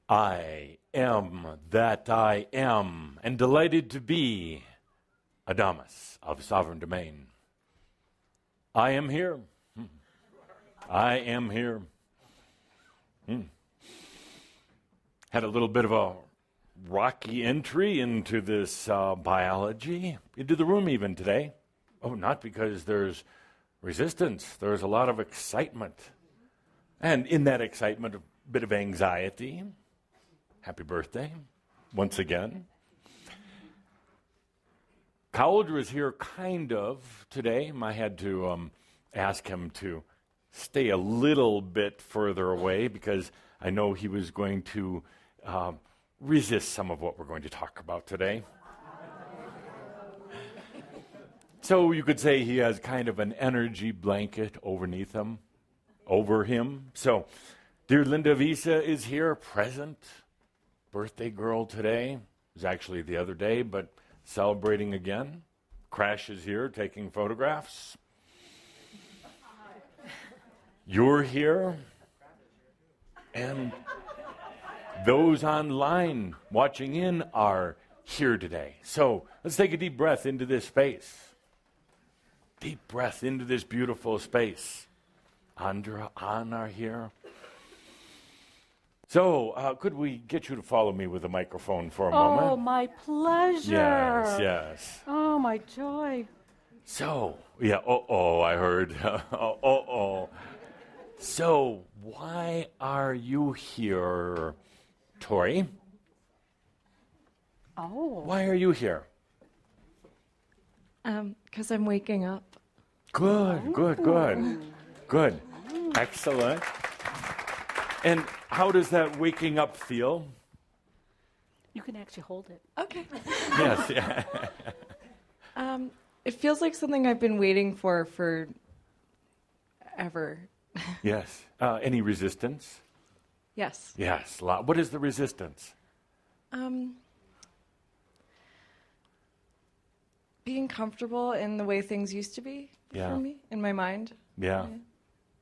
I am that I am, and delighted to be Adamus of Sovereign Domain. I am here. I am here. Had a little bit of a rocky entry into this biology, into the room even today. Oh, not because there's resistance. There's a lot of excitement. And in that excitement, a bit of anxiety. Happy birthday, once again. Could is here kind of today. I had to ask him to stay a little bit further away because I know he was going to resist some of what we're going to talk about today. So you could say he has kind of an energy blanket over him. So dear Linda Visa is here, present. Birthday girl today. It was actually the other day, but celebrating again. Crash is here taking photographs. You're here. And those online watching in are here today. So let's take a deep breath into this space. Deep breath into this beautiful space. Andra, Anna here. So, could we get you to follow me with a microphone for a moment? Oh, my pleasure. Yes, yes. Oh, my joy. So, yeah, I heard. So, why are you here, Tori? Oh. Why are you here? Because I'm waking up. Good. Excellent. And how does that waking up feel? You can actually hold it. Okay. Yes. Yeah. It feels like something I've been waiting for ever. Yes. Any resistance? Yes. Yes. What is the resistance? Being comfortable in the way things used to be for me, in my mind. Yeah.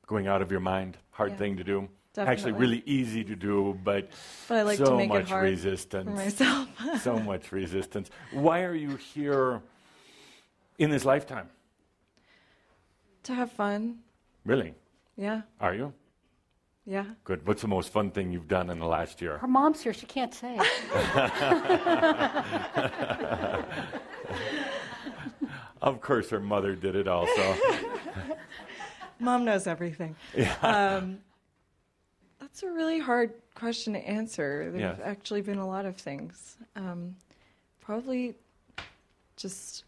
Going out of your mind. Hard thing to do. Definitely. Actually, really easy to do, but I like so to make much it hard resistance. for myself. So much resistance. Why are you here in this lifetime? To have fun. Really? Yeah. Are you? Yeah. Good. What's the most fun thing you've done in the last year? Her mom's here. She can't say. Of course, her mother did it also. Mom knows everything. Yeah. That's a really hard question to answer. There have Yes. actually been a lot of things. Probably just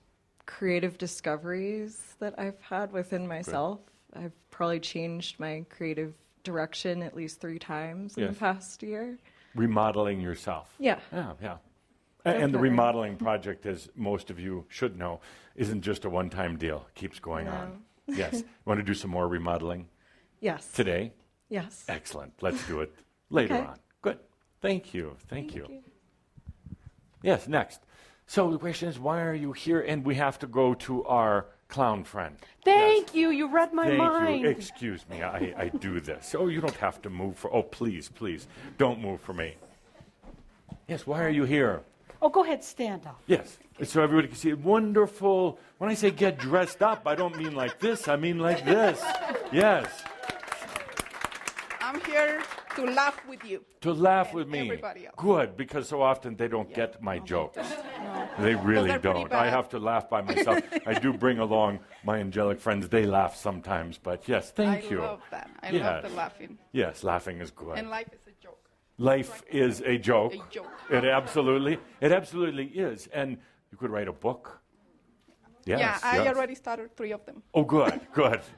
creative discoveries that I've had within myself. I've probably changed my creative direction at least 3 times in the past year. Remodeling yourself. Yeah. Yeah. And the Definitely. remodeling project, as most of you should know, isn't just a one-time deal. It keeps going on. Yes. Want to do some more remodeling Yes. today? Yes. Excellent. Let's do it later Okay. on. Good. Thank you. Yes, next. So the question is, why are you here? And we have to go to our clown friend. Thank you. You read my mind. Thank you. Excuse me. I do this. Oh, you don't have to move for... Oh, please. Don't move for me. Yes, why are you here? Oh, go ahead. Stand up. Yes. So everybody can see it. Wonderful. When I say get dressed up, I don't mean like this. I mean like this. Yes. I'm here to laugh with you. To laugh with me. Everybody else. Good, because so often they don't get my jokes. They really they're pretty don't. I bad. have to laugh by myself. I do bring along my angelic friends. They laugh sometimes, but yes, thank you. I love that. I Yes. love the laughing. Yes, laughing is good. And life is a joke. Life is a joke. A joke. It absolutely is. And you could write a book. Yes, Yeah, I yes. already started 3 of them. Oh, good.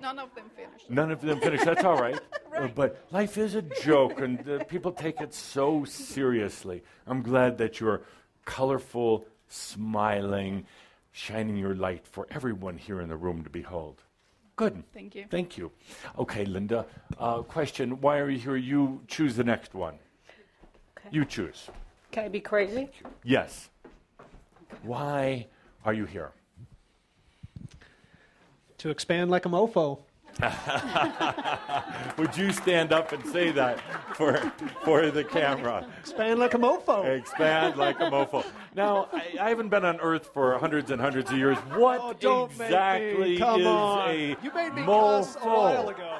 None of them finished. None of them finished. That's all right. Right. But life is a joke, and people take it so seriously. I'm glad that you're colorful, smiling, shining your light for everyone here in the room to behold. Good. Thank you. Thank you. Okay, Linda. Question, why are you here? You choose the next one. Okay. You choose. Can I be crazy? Yes. Why are you here? To expand like a mofo. Would you stand up and say that for the camera? Expand like a mofo. Expand like a mofo. Now, I haven't been on Earth for hundreds and hundreds of years. What exactly is a You made me mofo? cuss a while ago.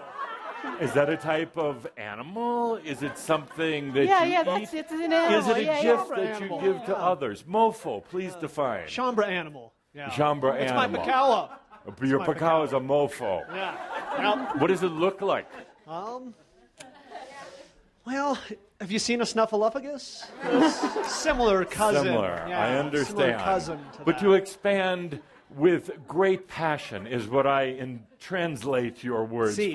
Is that a type of animal? Is it something that Yeah, you yeah, eat? it's an animal. Is it a Yeah, gift yeah. that you give to others? Mofo, please define. Chambra animal. Yeah. Chambra It's animal. my pacala. Your my pacao is a mofo. Yeah. Well, What does it look like? well, have you seen a snuffleupagus? Similar cousin. Similar, Yeah, I understand. Similar cousin to But that. to expand with great passion is what I translate your words Si.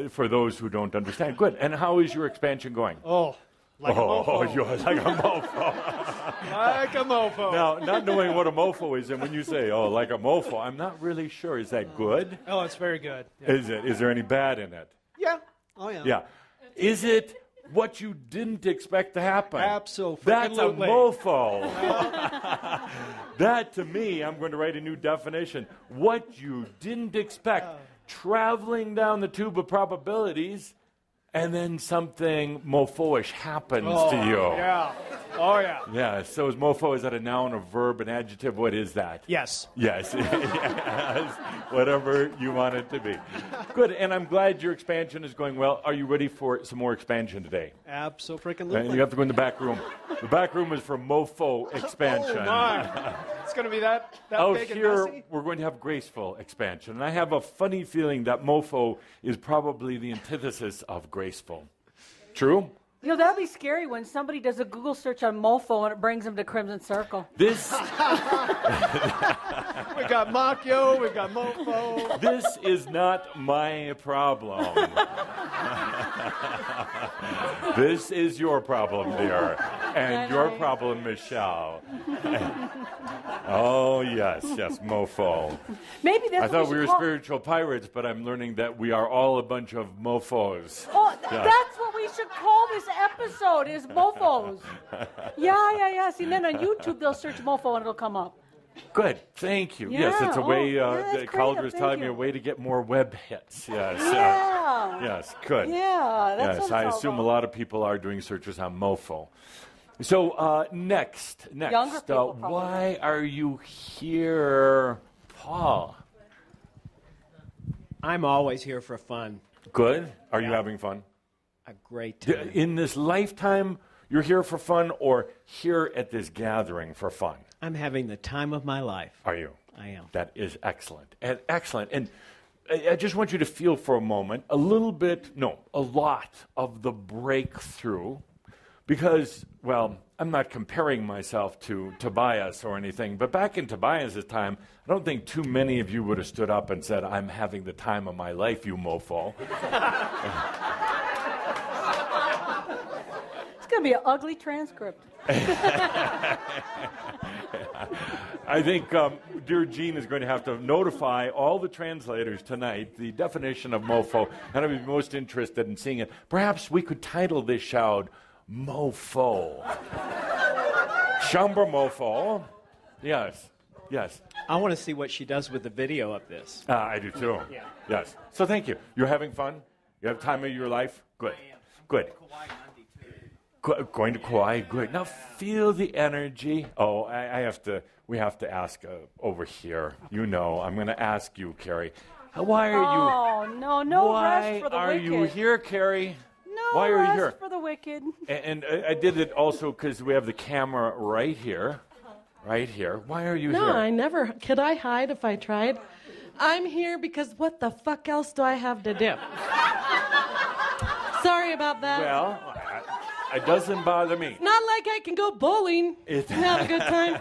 for those who don't understand. Good. And how is your expansion going? Oh, like a mofo. You're like a mofo. Like a mofo. Now, not knowing what a mofo is, and when you say, oh, like a mofo, I'm not really sure. Is that good? Oh, it's very good. Yeah. Is it? Is there any bad in it? Yeah. Oh, yeah. Yeah. Is it what you didn't expect to happen? Absolutely. That's a mofo. That, to me, I'm going to write a new definition. What you didn't expect. Traveling down the tube of probabilities, and then something mofo-ish happens to you. Yeah. Oh, yeah. Yeah, so is mofo, is that a noun, a verb, an adjective? What is that? Yes. Yes. Yes. Whatever you want it to be. Good, and I'm glad your expansion is going well. Are you ready for some more expansion today? Absolutely. And you have to go in the back room. The back room is for mofo expansion. Oh, my. It's going to be that Out big and here, messy? we're going to have graceful expansion. And I have a funny feeling that mofo is probably the antithesis of graceful. True? You know, that'd be scary when somebody does a Google search on mofo and it brings them to Crimson Circle. This We got Macchio, we got mofo. this is not my problem. This is your problem, dear. And your problem, Michelle. Oh, yes, mofo. Maybe that's I what thought we should were call- spiritual pirates, but I'm learning that we are all a bunch of mofos. Oh, Yeah. that's what we should call this episode, is mofos. Yeah. See, then on YouTube, they'll search mofo and it'll come up. Good, thank you. Yeah, Yes, it's a way, that's that Calder was creative, telling thank me, a you. way to get more web hits. Yes. Yeah. Yes, good. Yeah, that's Yes, what I it's all assume a about. lot of people are doing searches on mofo. So next, Younger people probably. why are you here, Paul? I'm always here for fun. Good. Are you having fun? A great time. In this lifetime, you're here for fun, or here at this gathering for fun? I'm having the time of my life. Are you? I am. That is excellent. And excellent. And I just want you to feel for a moment a lot of the breakthrough, because, well, I'm not comparing myself to Tobias or anything, but back in Tobias' time, I don't think too many of you would have stood up and said, I'm having the time of my life, you mofo. It's going to be an ugly transcript. I think dear Gene is going to have to notify all the translators tonight the definition of mofo, and I'd be most interested in seeing it. Perhaps we could title this shout, Mofo. Chambra mofo. Yes. I want to see what she does with the video of this. I do too. Yeah. Yes. So thank you. You're having fun? You have time of your life? Good. Good. Going to Kauai? Good. Now feel the energy. Oh, we have to ask over here. You know, I'm going to ask you, Carrie. Why are you? Oh, no rest for the Why are wicked. you here, Carrie? No Why are you rest here? for the wicked. And I did it also because we have the camera right here. Right here. Why are you No, here? I never. Could I hide if I tried? I'm here because what the fuck else do I have to do? Sorry about that. Well, it doesn't bother me. Not like I can go bowling and have a good time.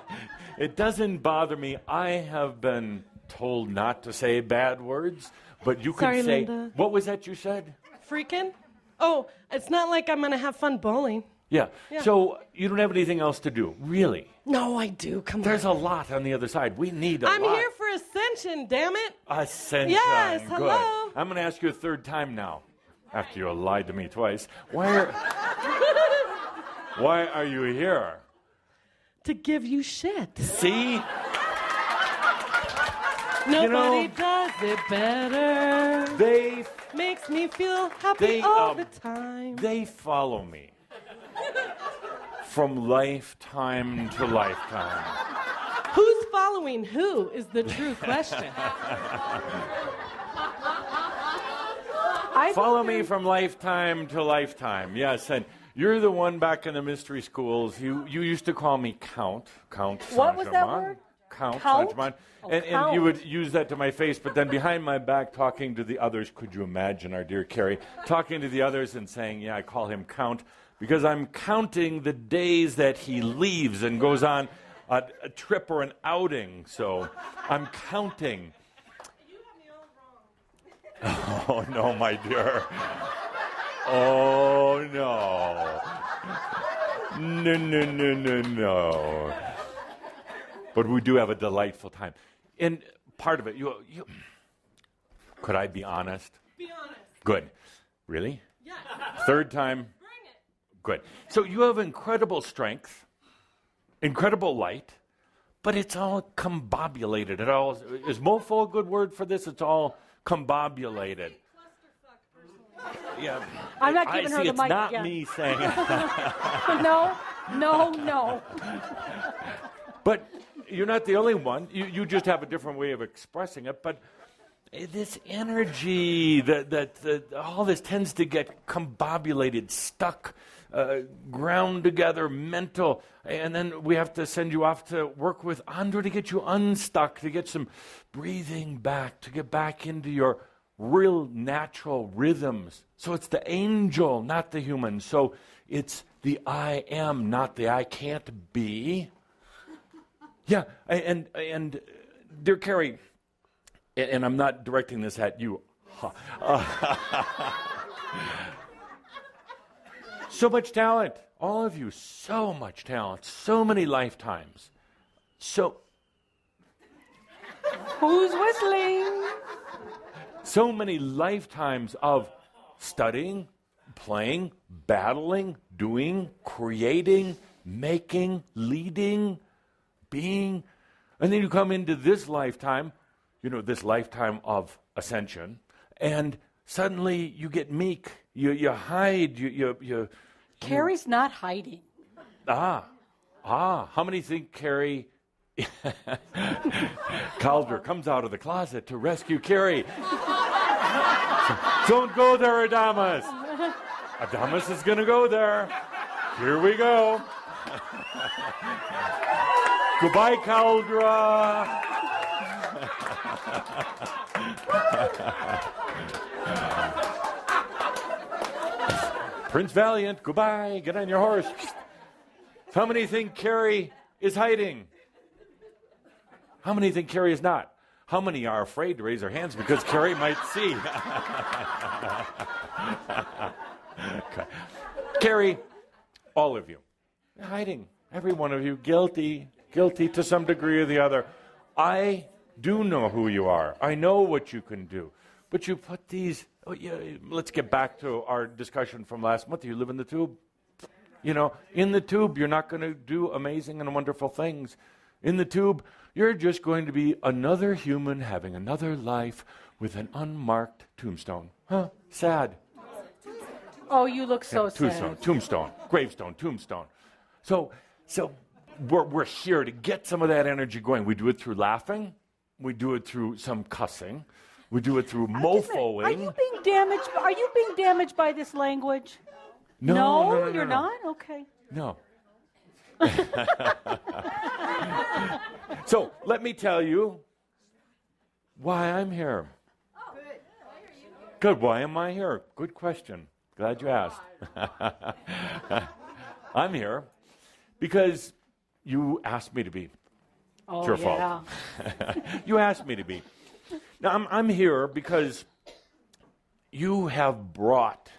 It doesn't bother me. I have been told not to say bad words, but you Sorry, can say. Linda. What was that you said? Freaking? Oh, it's not like I'm going to have fun bowling. Yeah. Yeah. So you don't have anything else to do, really? No, I do. Come There's on. a lot on the other side. We need a I'm lot. here for Ascension, damn it. Ascension. Yes, Good. hello. I'm going to ask you a third time now, after you lied to me twice. Why are you here? To give you shit. See? Nobody does it better. They Makes me feel happy all the time. They follow me from lifetime to lifetime. Who's following who is the true question. Follow me from lifetime to lifetime. Yes, and you're the one back in the mystery schools. You used to call me Count What was that Saint-Germain. word? Count Count? Saint-Germain. Oh, and Count. you would use that to my face, but then behind my back talking to the others, could you imagine our dear Carrie, talking to the others and saying, yeah, I call him Count, because I'm counting the days that he leaves and goes on a trip or an outing, so I'm counting. Oh, no, my dear. Oh, no. No. But we do have a delightful time. And part of it, you could I be honest? Be honest. Good. Really? Yes. Third time? Bring it. Good. So you have incredible strength, incredible light, but it's all combobulated. It all is mofo a good word for this? It's all combobulated. Yeah. I'm not giving her the it's mic not again. me saying No. But you're not the only one. You just have a different way of expressing it. But this energy, that all this tends to get combobulated, stuck, ground together, mental. And then we have to send you off to work with Andra to get you unstuck, to get some breathing back, to get back into your real natural rhythms. So it's the angel, not the human. So it's the I am, not the I can't be. Yeah, and dear Carrie, and I'm not directing this at you. So much talent, all of you, so much talent, so many lifetimes. So Who's whistling? So many lifetimes of studying, playing, battling, doing, creating, making, leading, being. And then you come into this lifetime, this lifetime of ascension, and suddenly you get meek. You hide. You Carrie's not hiding. How many think Carrie Calder comes out of the closet to rescue Carrie? Don't go there, Adamus. Adamus is going to go there. Here we go. Goodbye, Caldra. Prince Valiant, goodbye. Get on your horse. How many think Carrie is hiding? How many think Carrie is not? How many are afraid to raise their hands because Carrie might see? Okay. Carrie, all of you, hiding. Every one of you, guilty to some degree or the other. I do know who you are. I know what you can do. But you put these, let's get back to our discussion from last month. You live in the tube. In the tube, you're not going to do amazing and wonderful things. In the tube, you're just going to be another human having another life with an unmarked tombstone. Huh? Sad. Oh, you look so sad. Tombstone, gravestone, tombstone. So we're here to get some of that energy going. We do it through laughing. We do it through some cussing. We do it through mofoing. Are you being damaged? Are you being damaged by this language? No, you're not? Okay. No. So let me tell you why I'm here. Good. Why am I here? Good question. Glad you asked. I'm here because you asked me to be. Oh, it's your yeah. fault. You asked me to be. Now, I'm here because you have brought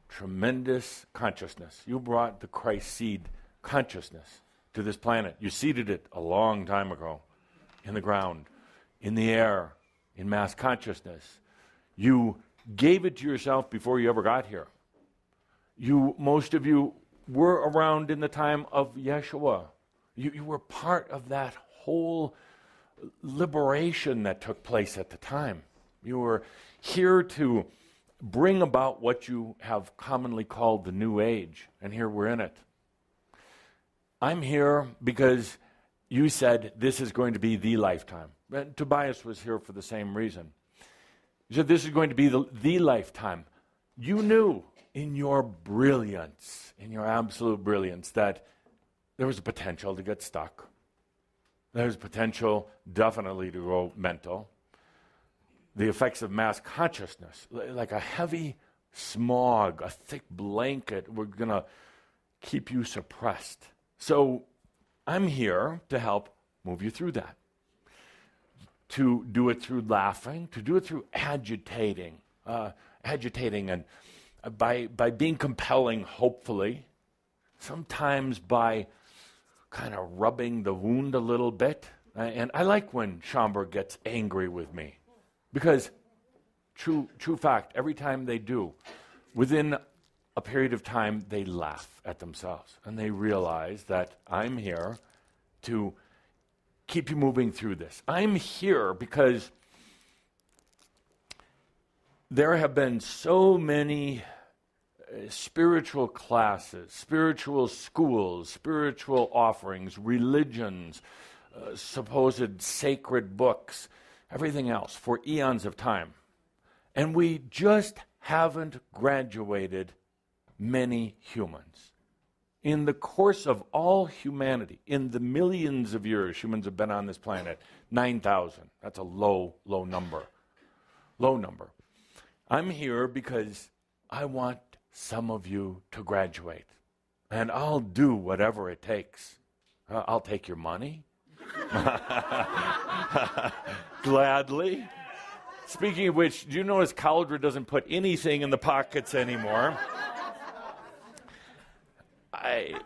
tremendous consciousness. You brought the Christ seed consciousness to this planet. You seeded it a long time ago in the ground, in the air, in mass consciousness. You gave it to yourself before you ever got here. Most of you were around in the time of Yeshua. You were part of that whole liberation that took place at the time. You were here to bring about what you have commonly called the New Age, and here we're in it. I'm here because you said this is going to be the lifetime. And Tobias was here for the same reason. You said this is going to be the lifetime. You knew in your brilliance, in your absolute brilliance, that there was a potential to get stuck. There's potential definitely to go mental. The effects of mass consciousness, like a heavy smog, a thick blanket, we're going to keep you suppressed. So I'm here to help move you through that. To do it through laughing, to do it through agitating and by being compelling, hopefully, sometimes by kind of rubbing the wound a little bit. And I like when Schomburg gets angry with me, because true fact, every time they do, within a period of time, they laugh at themselves and they realize that I'm here to keep you moving through this. I'm here because there have been so many spiritual classes, spiritual schools, spiritual offerings, religions, supposed sacred books, everything else for eons of time. And we just haven't graduated many humans. In the course of all humanity, in the millions of years humans have been on this planet, 9,000. That's a low number. Low number. I'm here because I want some of you to graduate. And I'll do whatever it takes. I'll take your money. Gladly. Speaking of which, do you notice Cauldre doesn't put anything in the pockets anymore?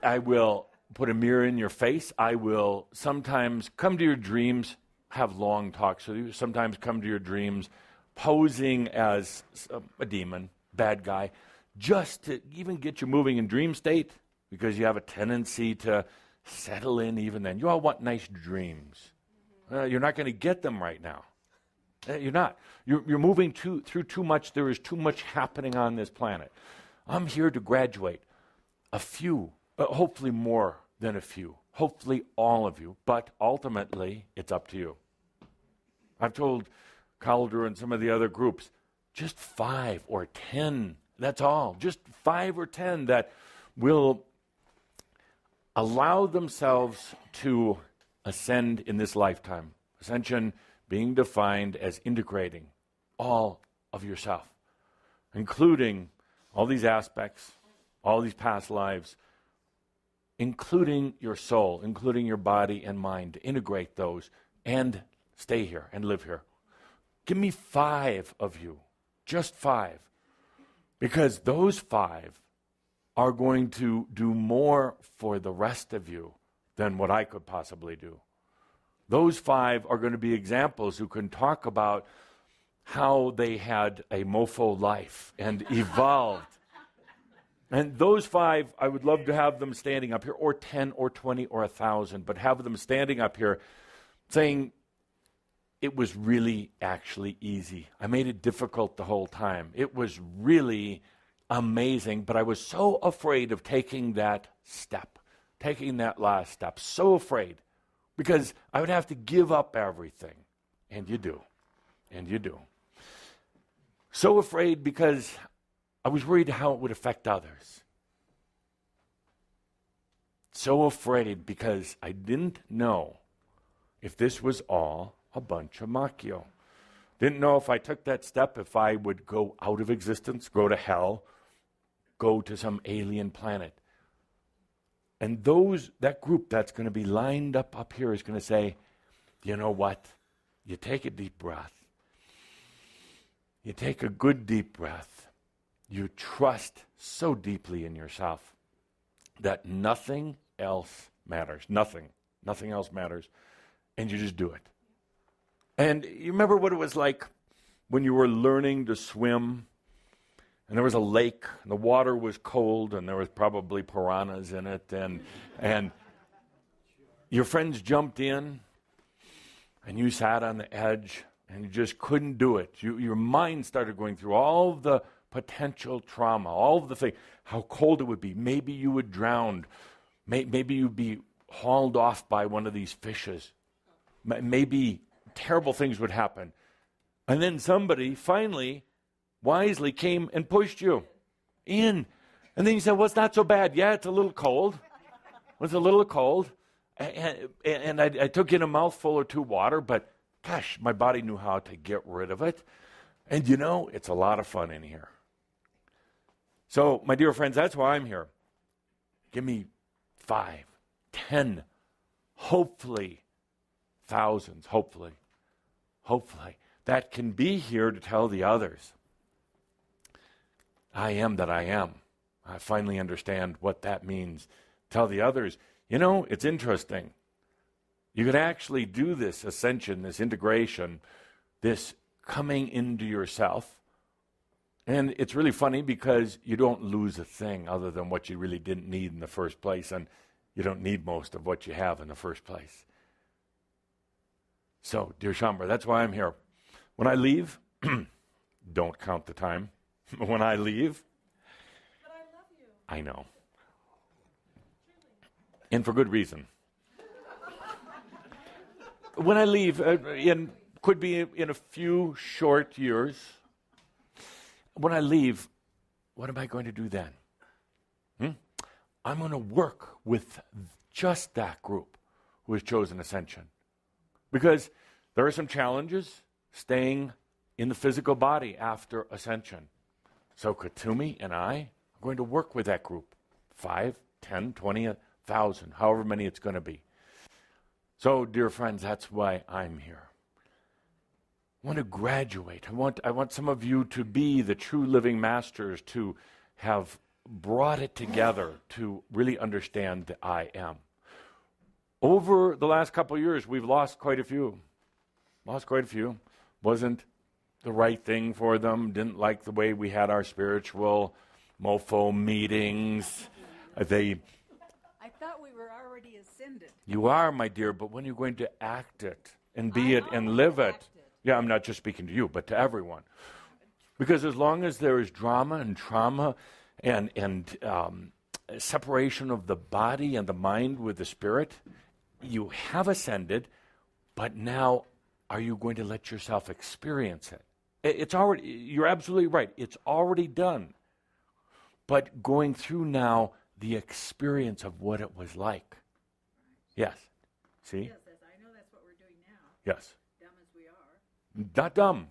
I will put a mirror in your face. I will sometimes come to your dreams, have long talks with you, sometimes come to your dreams posing as a demon, bad guy, just to even get you moving in dream state, because you have a tendency to settle in even then. You all want nice dreams. You're not going to get them right now. You're not. You're moving through too much. There is too much happening on this planet. I'm here to graduate a few, hopefully more than a few, hopefully all of you, but ultimately it's up to you. I've told Cauldre and some of the other groups, just 5 or 10, that's all, just 5 or 10 that will allow themselves to ascend in this lifetime. Ascension being defined as integrating all of yourself, including all these aspects, all these past lives, including your soul, including your body and mind, to integrate those and stay here and live here. Give me 5 of you, just 5, because those 5 are going to do more for the rest of you than what I could possibly do. Those 5 are going to be examples who can talk about how they had a mofo life and evolved. And those 5, I would love to have them standing up here, or 10 or 20 or 1,000, but have them standing up here saying, it was really actually easy. I made it difficult the whole time. It was really amazing, but I was so afraid of taking that step, taking that last step, so afraid, because I would have to give up everything. And you do. And you do. So afraid because I was worried how it would affect others. So afraid because I didn't know if this was all a bunch of macchio. Didn't know if I took that step, if I would go out of existence, go to hell, go to some alien planet. And that group that's going to be lined up here is going to say, you know what? You take a deep breath. You take a good deep breath. You trust so deeply in yourself that nothing else matters. Nothing else matters. And you just do it. And you remember what it was like when you were learning to swim, and there was a lake, and the water was cold, and there was probably piranhas in it, and your friends jumped in, and you sat on the edge and you just couldn't do it. Your mind started going through all of the potential trauma, all of the things, how cold it would be. Maybe you would drown. Maybe you'd be hauled off by one of these fishes. Maybe terrible things would happen. And then somebody finally, wisely came and pushed you in. And then you said, well, it's not so bad. Yeah, it's a little cold. It was a little cold. And I took in a mouthful or two water, but gosh, my body knew how to get rid of it. And you know, it's a lot of fun in here. So, my dear friends, that's why I'm here. Give me 5, 10, hopefully thousands, hopefully, that can be here to tell the others, I am that I am. I finally understand what that means. Tell the others, you know, it's interesting. You can actually do this ascension, this integration, this coming into yourself. And it's really funny because you don't lose a thing other than what you really didn't need in the first place, and you don't need most of what you have in the first place. So, dear Shambhara, that's why I'm here. When I leave, don't count the time. When I leave, But I love you. I know. And for good reason. When I leave, could be in a few short years. When I leave, what am I going to do then? I'm going to work with just that group who has chosen ascension. Because there are some challenges staying in the physical body after ascension. So Katumi and I are going to work with that group. 5, 10, 20, 1,000, however many it's going to be. So, dear friends, that's why I'm here. I want to graduate. I want some of you to be the true living masters, to have brought it together, to really understand the I am. Over the last couple of years, we've lost quite a few. Wasn't the right thing for them. Didn't like the way we had our spiritual mofo meetings. I thought we were already ascended. You are, my dear, but when you're going to act it and be it and live it. Yeah, I'm not just speaking to you, but to everyone. Because as long as there is drama and trauma and separation of the body and the mind with the spirit, you have ascended, but now are you going to let yourself experience it? It's already, you're absolutely right, it's already done. But going through now the experience of what it was like. Yes. See? Yes, I know that's what we're doing now. Yes. Dumb as we are. Not dumb.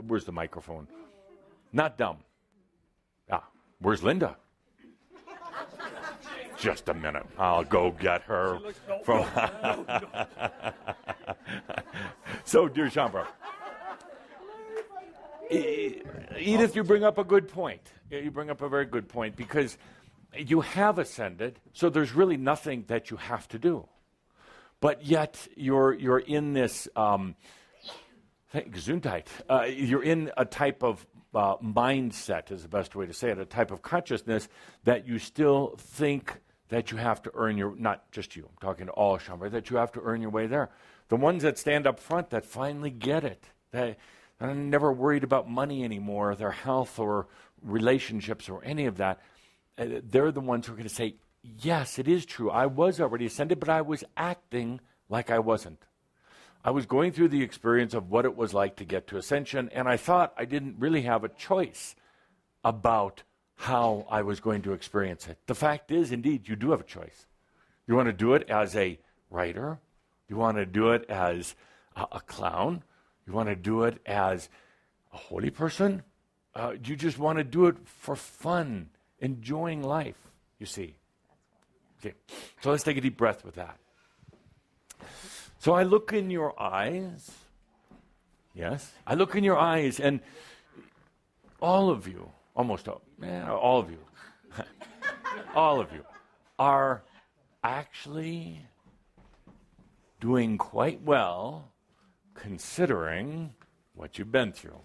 Where's the microphone? Not dumb. Where's Linda? Just a minute. I'll go get her. So, dear Shambhara, Edith, you bring up a good point. You bring up a very good point, because you have ascended, so there's really nothing that you have to do. But yet you're in this Gesundheit. You're in a type of mindset, is the best way to say it, a type of consciousness that you still think that you have to earn your, not just you, I'm talking to all Shambhara, that you have to earn your way there. The ones that stand up front that finally get it, they're never worried about money anymore, their health or relationships or any of that, they're the ones who are going to say, yes, it is true, I was already ascended, but I was acting like I wasn't. I was going through the experience of what it was like to get to ascension, and I thought I didn't really have a choice about how I was going to experience it. The fact is, indeed, you do have a choice. You want to do it as a writer. You want to do it as a clown. You want to do it as a holy person. You just want to do it for fun, enjoying life, you see. Okay, so let's take a deep breath with that. So I look in your eyes. Yes, I look in your eyes, and all of you, almost all of you, all of you are actually doing quite well considering what you've been through.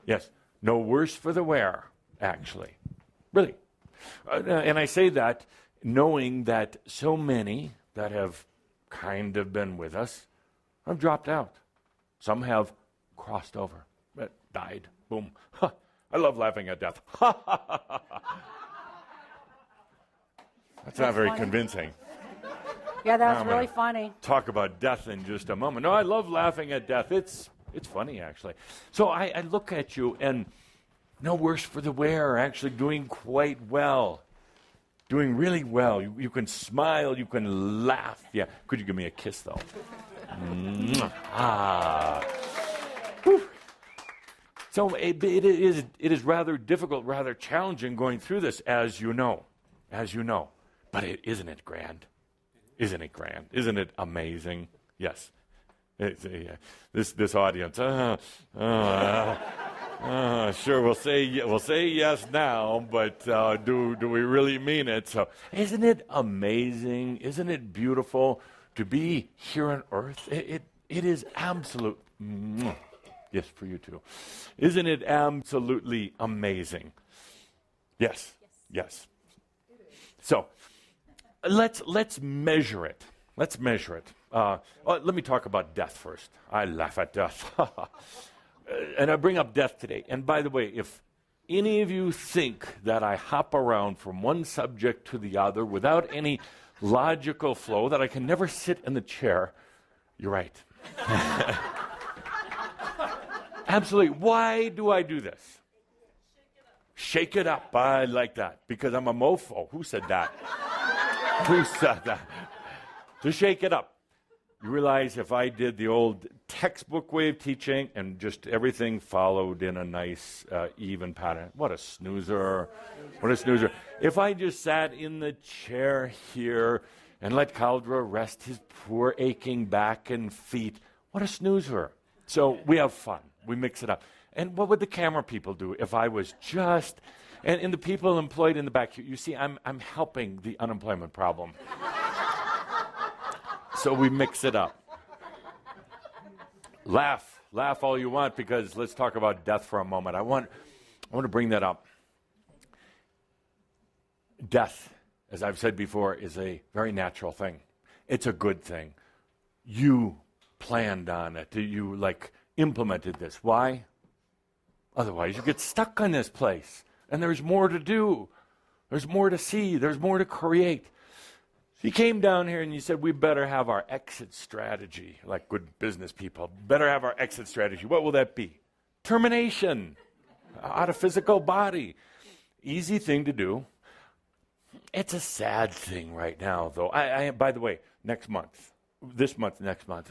Yes, no worse for the wear, actually. Really. And I say that knowing that so many that have kind of been with us have dropped out. Some have crossed over, died, boom. I love laughing at death. That's not very convincing. Yeah, that was really funny. Talk about death in just a moment. No, I love laughing at death. It's funny, actually. So I look at you, and no worse for the wear, actually doing quite well. Doing really well. You can smile, you can laugh. Yeah. Could you give me a kiss, though? Whew. So it is rather difficult, rather challenging going through this, as you know. But isn't it grand? Isn't it grand? Isn't it amazing? Yes. This audience. Sure, we'll say yes now, but do we really mean it? So, isn't it amazing? Isn't it beautiful to be here on Earth? It is absolute. Yes, for you too. Isn't it absolutely amazing? Yes. So, let's measure it. Let me talk about death first. I laugh at death. And I bring up death today. And by the way, if any of you think that I hop around from one subject to the other without any logical flow, that I can never sit in the chair, you're right. Absolutely. Why do I do this? Shake it up. I like that. Because I'm a mofo. Who said that? Who said that? To shake it up. You realize if I did the old textbook way of teaching and just everything followed in a nice, even pattern, what a snoozer. If I just sat in the chair here and let Caldra rest his poor aching back and feet, what a snoozer. So we have fun. We mix it up. And what would the camera people do if I was just, and the people employed in the back, you see, I'm helping the unemployment problem. So we mix it up. Laugh all you want, because let's talk about death for a moment. I want to bring that up. Death, as I've said before, is a very natural thing. It's a good thing. You planned on it. You implemented this. Why? Otherwise, you get stuck on this place. And there's more to do. There's more to see. There's more to create. So you came down here and you said, we better have our exit strategy, like good business people. Better have our exit strategy. What will that be? Termination out of physical body. Easy thing to do. It's a sad thing right now, though. By the way, next month,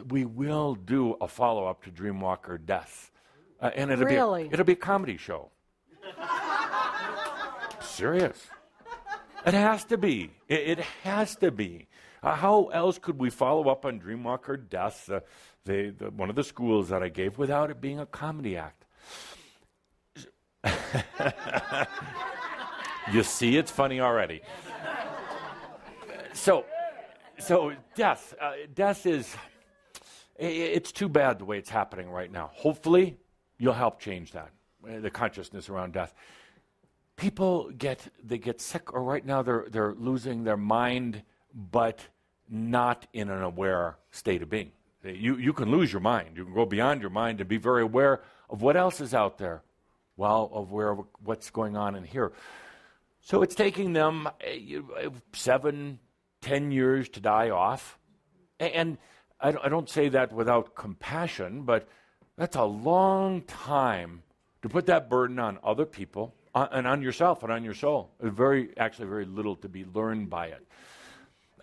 we will do a follow-up to Dreamwalker Death. And it'll be a comedy show. Serious. It has to be. It has to be. How else could we follow up on Dreamwalker Death, one of the schools that I gave, without it being a comedy act? You see, it's funny already. So death. Death is, it's too bad the way it's happening right now. Hopefully, you'll help change that, the consciousness around death. People get sick, or right now they're losing their mind, but not in an aware state of being. You can lose your mind. You can go beyond your mind and be very aware of what else is out there, aware of what's going on in here. So it's taking them 7-10 years to die off. And I don't say that without compassion, but that's a long time to put that burden on other people, and on yourself and on your soul. Very little to be learned by it.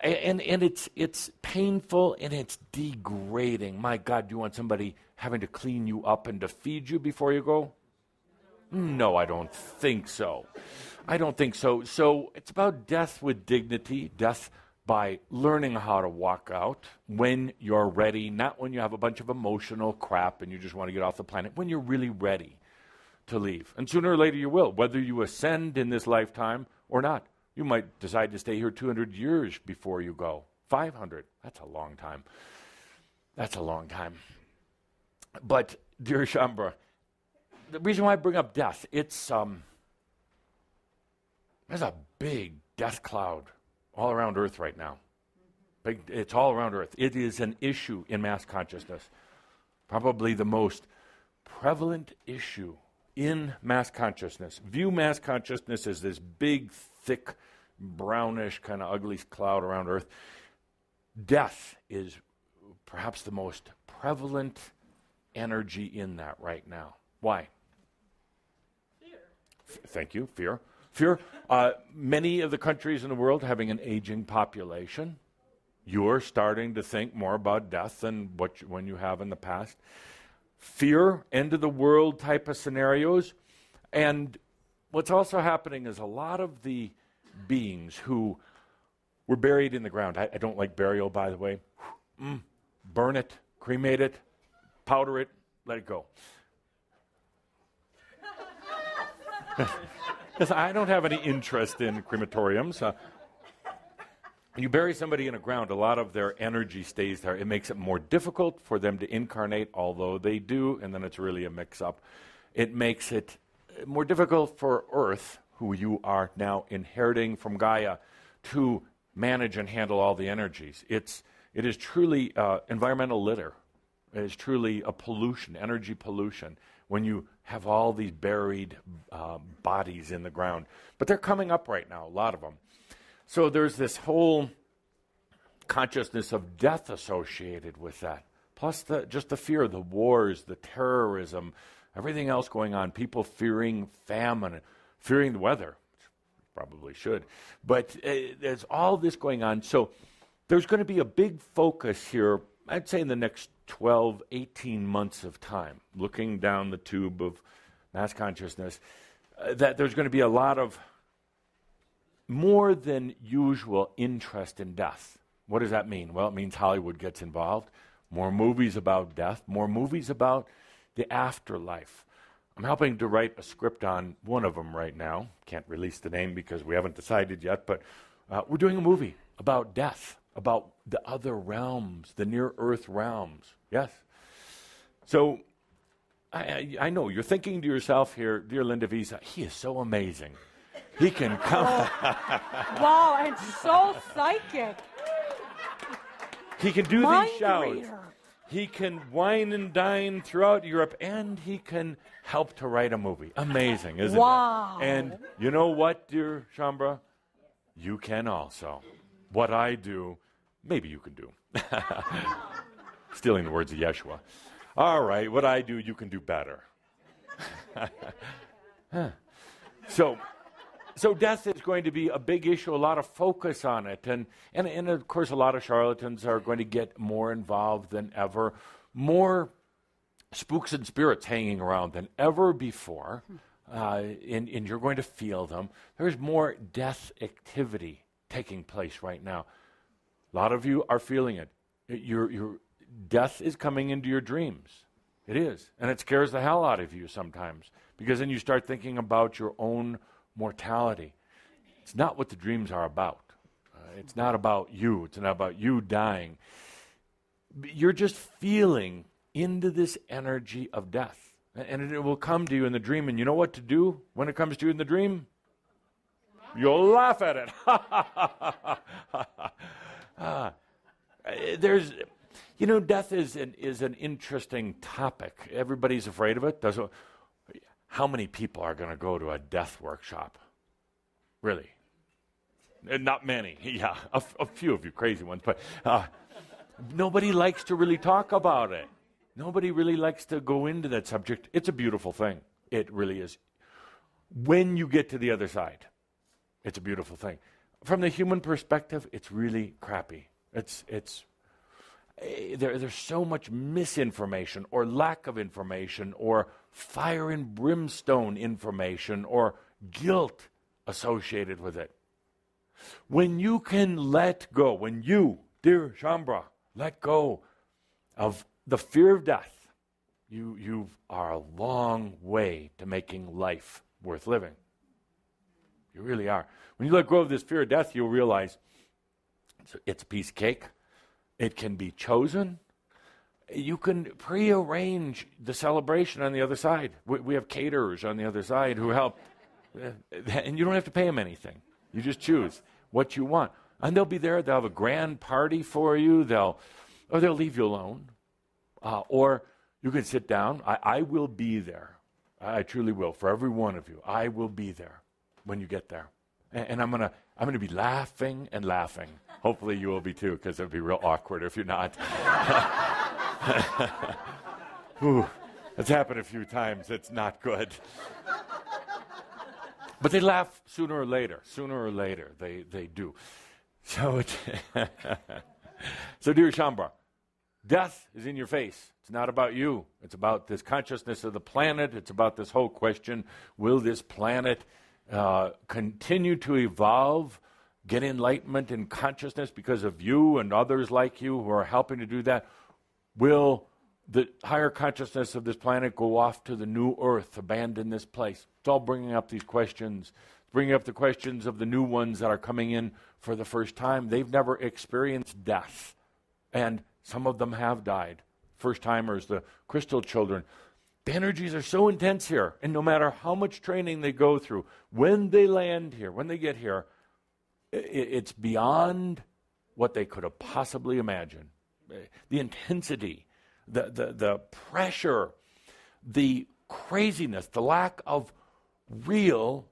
And it's painful and it's degrading. My God, do you want somebody having to clean you up and to feed you before you go? No, I don't think so. So it's about death with dignity, death by learning how to walk out when you're ready, not when you have a bunch of emotional crap and you just want to get off the planet, when you're really ready to leave. And sooner or later you will, whether you ascend in this lifetime or not. You might decide to stay here 200 years before you go. 500, that's a long time. But, dear Shambra, the reason why I bring up death, there's a big death cloud all around Earth right now. It's all around Earth. It is an issue in mass consciousness. probably the most prevalent issue in mass consciousness. View mass consciousness as this big, thick, brownish, kind of ugly cloud around Earth. Death is perhaps the most prevalent energy in that right now. Why? Fear. Thank you. Fear. Fear. Many of the countries in the world having an aging population. You're starting to think more about death than when you have in the past. Fear, end of the world type of scenarios. And what's also happening is a lot of the beings who were buried in the ground. I don't like burial, by the way. Burn it, cremate it, powder it, let it go. Because I don't have any interest in crematoriums. You bury somebody in the ground, a lot of their energy stays there. It makes it more difficult for them to incarnate, although they do, and then it's really a mix-up. It makes it more difficult for Earth, who you are now inheriting from Gaia, to manage and handle all the energies. It is truly environmental litter. It is truly a pollution, energy pollution, when you have all these buried bodies in the ground. But they're coming up right now, a lot of them. So there's this whole consciousness of death associated with that. Plus just the fear, the wars, the terrorism, everything else going on. People fearing famine, fearing the weather. Probably should. But there's all this going on. So there's going to be a big focus here, I'd say in the next 12, 18 months of time, looking down the tube of mass consciousness, that there's going to be a lot of more than usual interest in death. What does that mean? Well, it means Hollywood gets involved. More movies about death, more movies about the afterlife. I'm helping to write a script on one of them right now. Can't release the name because we haven't decided yet, but we're doing a movie about death, about the other realms, the near-earth realms. Yes. So I know you're thinking to yourself here, dear Linda Visa, he is so amazing. He can come. Wow, and so psychic. He can do Mind these shows. reader. He can wine and dine throughout Europe, and he can help to write a movie. Amazing, isn't Wow. it? And you know what, dear Shambra? You can also. What I do, maybe you can do. Stealing the words of Yeshua. All right, what I do, you can do better. So death is going to be a big issue, a lot of focus on it. And of course, a lot of charlatans are going to get more involved than ever. More spooks and spirits hanging around than ever before. And you're going to feel them. There's more death activity taking place right now. A lot of you are feeling it. Your death is coming into your dreams. It is. And it scares the hell out of you sometimes. Because then you start thinking about your own mortality. It's not what the dreams are about. It's not about you. It's not about you dying. You're just feeling into this energy of death. And it will come to you in the dream. And you know what to do when it comes to you in the dream? You'll laugh at it. Death is an interesting topic. Everybody's afraid of it. How many people are going to go to a death workshop? Really? Not many. Yeah, a few of you crazy ones. But nobody likes to really talk about it. Nobody really likes to go into that subject. It's a beautiful thing. It really is. When you get to the other side, it's a beautiful thing. From the human perspective, it's really crappy. There's so much misinformation or lack of information or fire and brimstone information or guilt associated with it. When you can let go, when you, dear Shambra, let go of the fear of death, you are a long way to making life worth living. You really are. When you let go of this fear of death, you'll realize it's a piece of cake. It can be chosen. You can prearrange the celebration on the other side. We have caterers on the other side who help. And you don't have to pay them anything. You just choose what you want. And they'll be there. They'll have a grand party for you. Or they'll leave you alone. Or You can sit down. I will be there. I truly will. For every one of you, I will be there when you get there. And I'm gonna be laughing and laughing. Hopefully you will be too, because it would be real awkward if you're not. Ooh, it's happened a few times. It's not good. But they laugh sooner or later. Sooner or later, they do. So, so dear Shambra, death is in your face. It's not about you. It's about this consciousness of the planet. It's about this whole question, will this planet continue to evolve, get enlightenment and consciousness because of you and others like you who are helping to do that? Will the higher consciousness of this planet go off to the new earth, abandon this place? It's all bringing up these questions, bringing up the questions of the new ones that are coming in for the first time. They've never experienced death, and some of them have died. First-timers, the crystal children. The energies are so intense here, and no matter how much training they go through, when they land here, when they get here, it's beyond what they could have possibly imagined. The intensity, the pressure, the craziness, the lack of real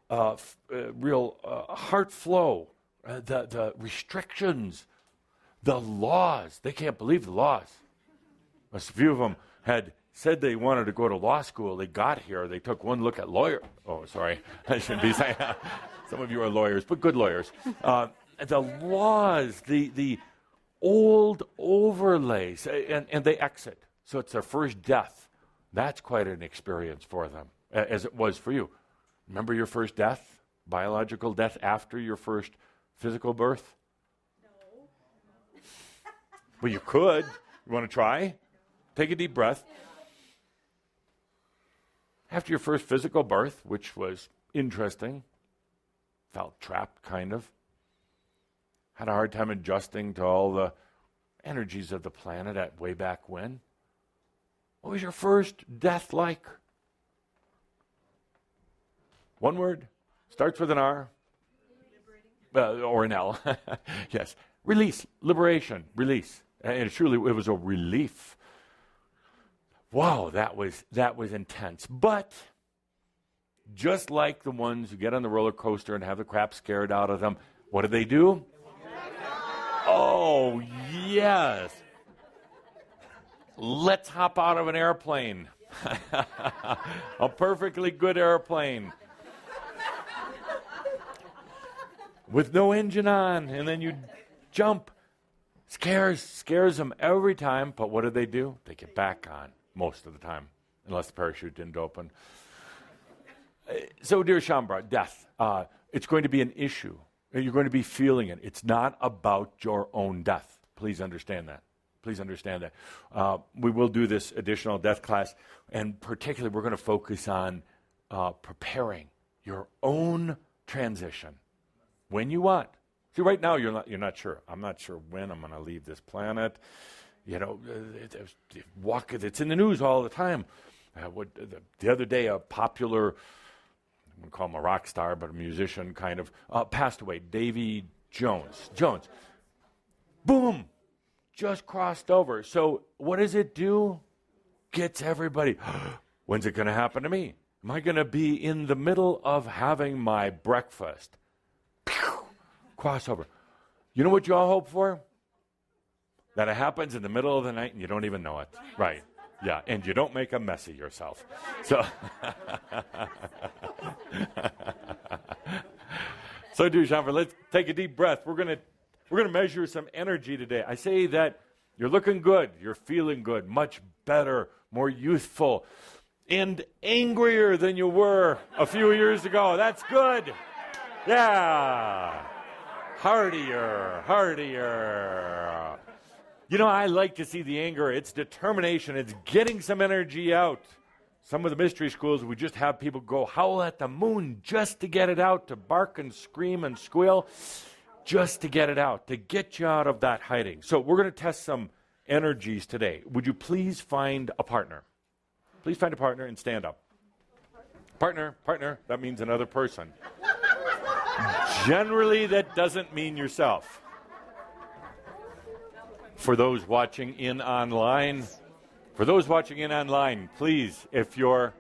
heart flow, the restrictions, the laws. They can't believe the laws. A few of them had said they wanted to go to law school. They got here. They took one look at lawyer. Oh, sorry. I shouldn't be saying that. Some of you are lawyers, but good lawyers. The laws, the old overlays, and they exit. So it's their first death. That's quite an experience for them, as it was for you. Remember your first death? Biological death after your first physical birth? No. Well, you could. You want to try? Take a deep breath. After your first physical birth, which was interesting, felt trapped, kind of. Had a hard time adjusting to all the energies of the planet at way back when. What was your first death like? One word. Starts with an R. Or an L. Yes. Release. Liberation. Release. And truly, it was a relief. Wow, that was intense. But just like the ones who get on the roller coaster and have the crap scared out of them, what do? Oh, yes. Let's hop out of an airplane. A perfectly good airplane. With no engine on, and then you jump. Scares them every time, but what do? They get back on most of the time, unless the parachute didn't open. So, dear Shambra, death, it's going to be an issue. You're going to be feeling it. It's not about your own death. Please understand that. Please understand that. We will do this additional death class, and particularly we're going to focus on preparing your own transition when you want. See, right now you're not sure. I'm not sure when I'm going to leave this planet. You know, it's in the news all the time. The other day, a popular, I wouldn't call him a rock star, but a musician kind of, passed away, Davy Jones. Boom! Just crossed over. So what does it do? Gets everybody, when's it going to happen to me? Am I going to be in the middle of having my breakfast? Crossover. You know what you all hope for? That it happens in the middle of the night and you don't even know it. Right. Yeah, and you don't make a mess of yourself. So, so dear Jean, let's take a deep breath. We're gonna measure some energy today. I say that you're looking good, you're feeling good, much better, more youthful, and angrier than you were a few years ago. That's good. Yeah. Hardier. You know, I like to see the anger. It's determination. It's getting some energy out. Some of the mystery schools, we just have people go howl at the moon just to get it out, to bark and scream and squeal, just to get it out, to get you out of that hiding. So we're going to test some energies today. Would you please find a partner? Please find a partner and stand up. Partner, that means another person. Generally, that doesn't mean yourself. For those watching in online, For those watching in online, please, if you're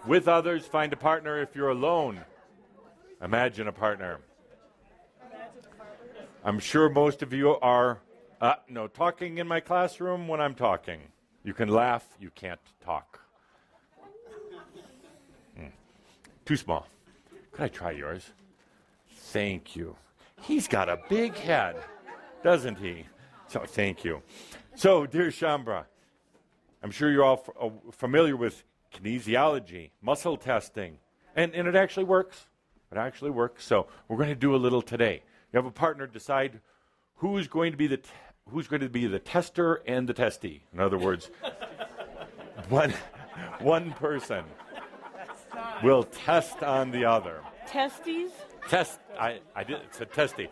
with others, find a partner. If you're alone, imagine a partner. I'm sure most of you are talking in my classroom when I'm talking. You can laugh, you can't talk. Too small. Could I try yours? Thank you. He's got a big head, doesn't he? So thank you. So, dear Shambra, I'm sure you're all familiar with kinesiology, muscle testing, and it actually works. It actually works. So we're going to do a little today. You have a partner. Decide who's going to be the tester and the testee. In other words, one person will test on the other. Testes? Test. I did. It's a testy.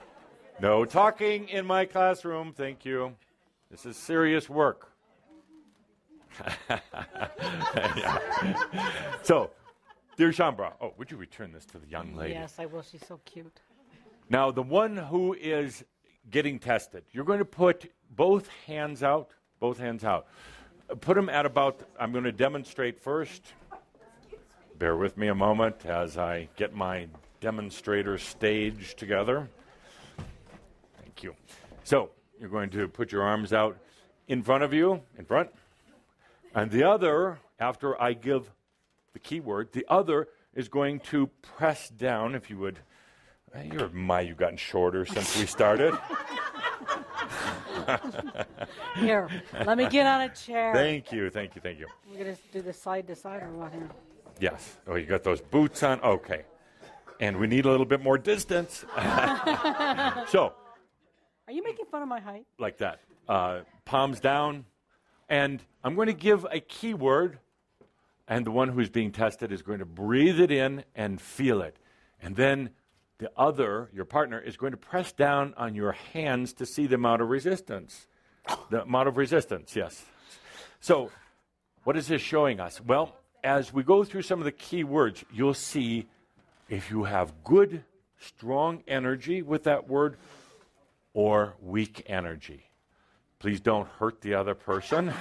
No talking in my classroom. Thank you. This is serious work. Yeah. So, dear Shambra, would you return this to the young lady? Yes, I will. She's so cute. Now, the one who is getting tested, you're going to put both hands out. Both hands out. Put them at about, I'm going to demonstrate first. Bear with me a moment as I get my demonstrator stage together. Thank you. So, you're going to put your arms out in front of you, in front. And the other, after I give the keyword, the other is going to press down, if you would. You've gotten shorter since we started. Here, let me get on a chair. Thank you. We're going to do the side to side or what here? Yes. Oh, you got those boots on? Okay. And we need a little bit more distance. So. Are you making fun of my height? Like that. Palms down. And I'm going to give a keyword, and the one who's being tested is going to breathe it in and feel it. And then the other, your partner, is going to press down on your hands to see the amount of resistance. The amount of resistance, yes. So what is this showing us? Well, as we go through some of the key words, you'll see if you have good, strong energy with that word or weak energy. Please don't hurt the other person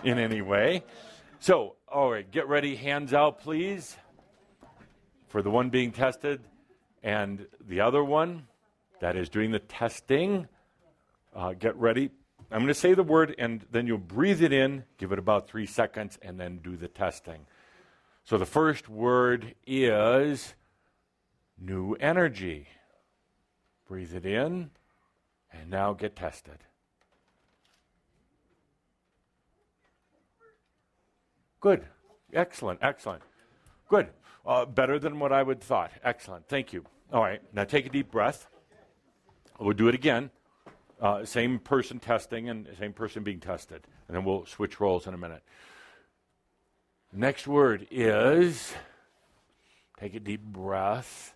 in any way. So, all right, get ready. Hands out, please, for the one being tested. And the other one that is doing the testing, get ready. I'm going to say the word, and then you'll breathe it in, give it about 3 seconds, and then do the testing. So the first word is new energy. Breathe it in, and now get tested. Good. Excellent. Good. Better than what I would thought. Excellent. Thank you. All right. Now take a deep breath. We'll do it again. Same person testing and same person being tested. And then we'll switch roles in a minute. Next word is, take a deep breath,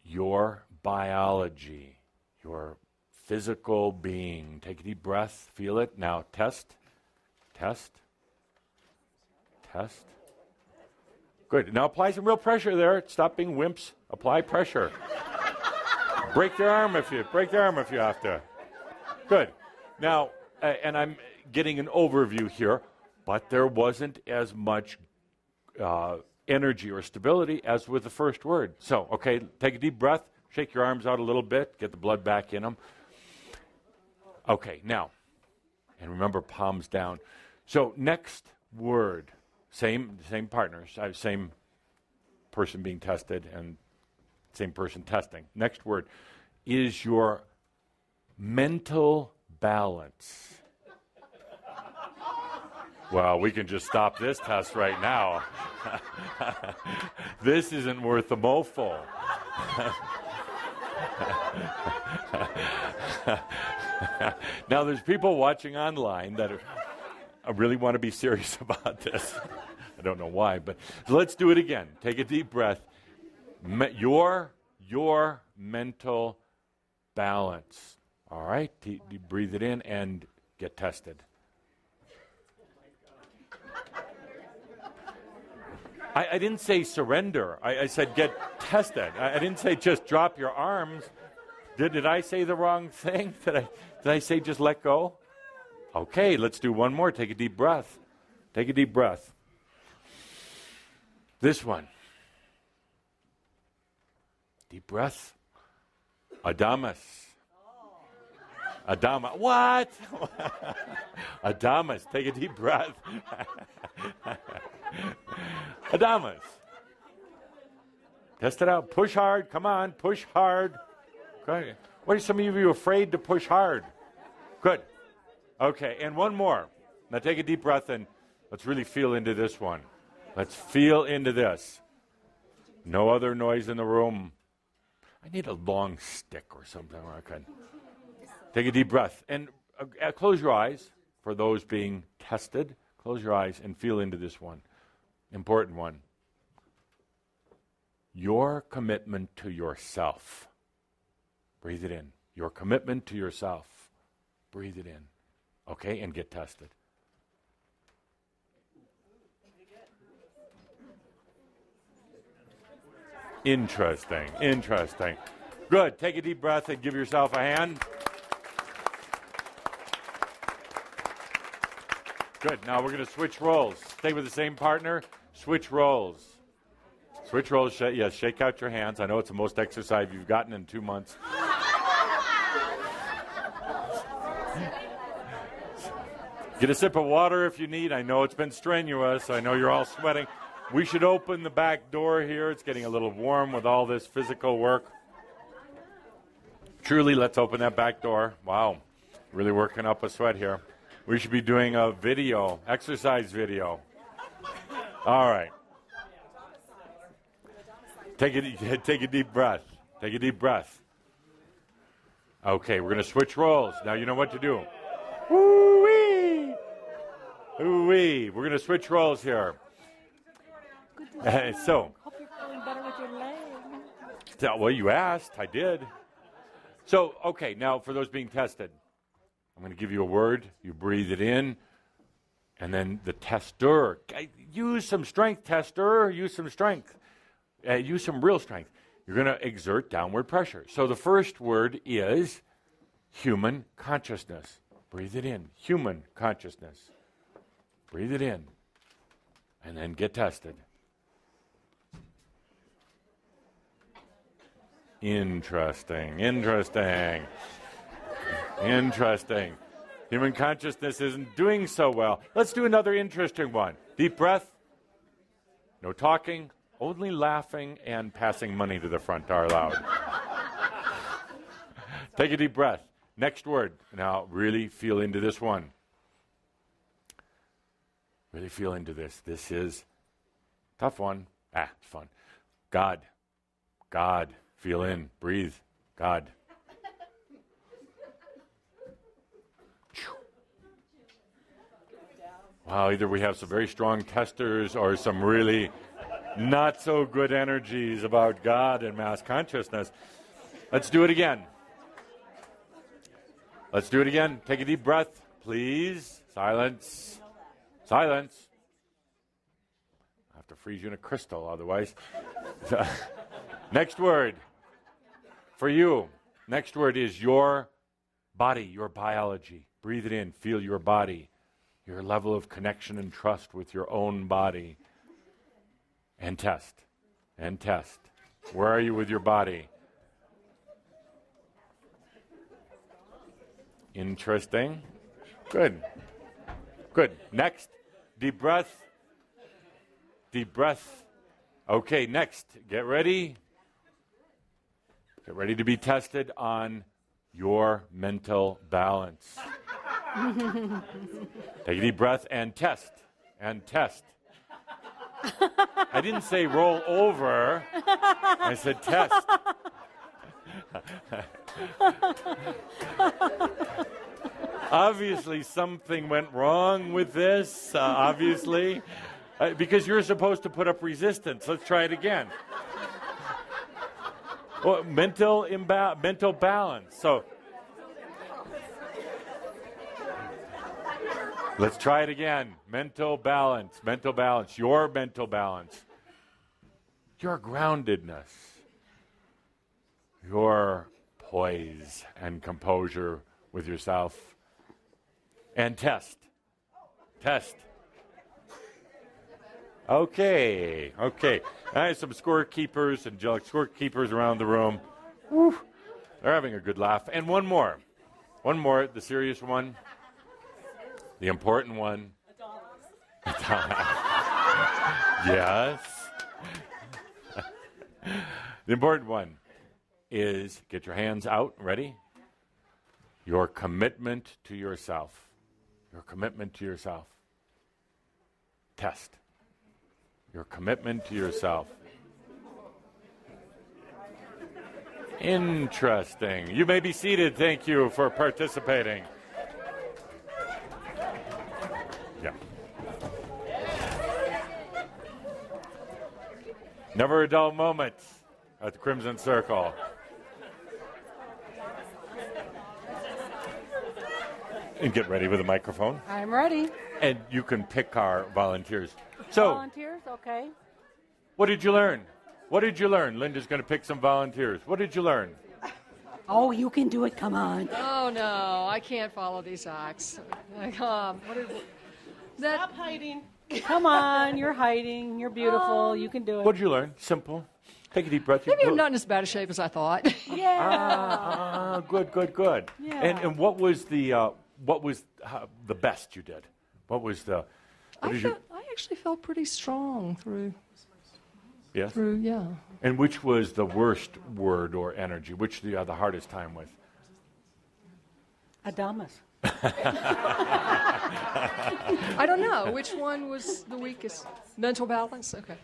your biology, your physical being. Take a deep breath. Feel it. Now test. Good. Now apply some real pressure there. Stop being wimps. Apply pressure. Break their arm if you have to. Good. Now, and I'm getting an overview here, but there wasn't as much energy or stability as with the first word. So, okay, take a deep breath. Shake your arms out a little bit. Get the blood back in them. Okay, now, and remember, palms down. So, next word. Same partners, same person being tested and same person testing. Next word is your mental balance. Well, we can just stop this test right now. This isn't worth the mofo. Now, there's people watching online that I really want to be serious about this. I don't know why, but let's do it again. Take a deep breath. Your mental balance. All right? Breathe it in and get tested. I didn't say surrender. I said get tested. I didn't say just drop your arms. Did I say the wrong thing? Did I say just let go? Okay, let's do one more. Take a deep breath. Take a deep breath. This one. Deep breath. Adamus. Adama. What? Adamus. Take a deep breath. Adamus. Test it out. Push hard. Come on. Push hard. Okay. Why are some of you afraid to push hard? Good. Okay, and one more. Now take a deep breath and let's really feel into this one. Let's feel into this. No other noise in the room. I need a long stick or something where I can. Take a deep breath and close your eyes for those being tested. Close your eyes and feel into this one. Important one. Your commitment to yourself. Breathe it in. Your commitment to yourself. Breathe it in. Okay, and get tested. Interesting, interesting. Good. Take a deep breath and give yourself a hand. Good. Now we're going to switch roles. Stay with the same partner. Switch roles. Switch roles. Yes, shake out your hands. I know it's the most exercise you've gotten in 2 months. Get a sip of water if you need. I know it's been strenuous. I know you're all sweating. We should open the back door here. It's getting a little warm with all this physical work. Truly, let's open that back door. Wow, really working up a sweat here. We should be doing a video, exercise video. All right. Take a deep breath. Take a deep breath. Okay, we're going to switch roles. Now you know what to do. Woo-wee! Ooh-wee. We're going to switch roles here. So. Hope you're feeling better with your leg. Well, you asked. I did. So, okay, now for those being tested, I'm going to give you a word. You breathe it in. And then the tester. Use some strength, tester. Use some strength. Use some real strength. You're going to exert downward pressure. So the first word is human consciousness. Breathe it in. Human consciousness. Breathe it in. And then get tested. Interesting. Interesting. Interesting. Human consciousness isn't doing so well. Let's do another interesting one. Deep breath. No talking. Only laughing and passing money to the front are allowed. Take a deep breath. Next word. Now, really feel into this one. Really feel into this. This is a tough one. It's fun. God. God. Feel in. Breathe. God. Wow, either we have some very strong testers or some really not so good energies about God and mass consciousness. Let's do it again. Let's do it again. Take a deep breath, please. Silence. Silence. I have to freeze you in a crystal otherwise. Next word for you. Next word is your body, your biology. Breathe it in. Feel your body, your level of connection and trust with your own body. And test. And test. Where are you with your body? Interesting. Good. Good. Next. Deep breath. Deep breath. Okay, next. Get ready. Get ready to be tested on your mental balance. Take a deep breath and test. And test. I didn't say roll over. I said test. Obviously, something went wrong with this, obviously, because you're supposed to put up resistance. Let's try it again. Well, mental balance. So let's try it again. Mental balance, your mental balance, your groundedness, your poise and composure with yourself. And test. Test. Okay. Okay. I have some scorekeepers, angelic scorekeepers around the room. Woo. They're having a good laugh. And one more. One more, the serious one. The important one. Yes. The important one is get your hands out. Ready? Your commitment to yourself. Your commitment to yourself. Test. Your commitment to yourself. Interesting. You may be seated. Thank you for participating. Yeah. Never a dull moment at the Crimson Circle. And get ready with a microphone. I'm ready. And you can pick our volunteers. So, Volunteers, okay. what did you learn? What did you learn? Linda's going to pick some volunteers. What did you learn? Oh, you can do it. Come on. Oh, no, I can't follow these acts. Stop hiding. Come on. You're hiding. You're beautiful. You can do it. What did you learn? Simple. Take a deep breath. Maybe I'm not in as bad a shape as I thought. Yeah. Good, good, good. Yeah. And what was the best you did? What was the? What did you? I actually felt pretty strong through. Yes. Yeah. And which was the worst word or energy? Which you had the hardest time with? Adamus. I don't know. Which one was the weakest? Mental balance? Okay.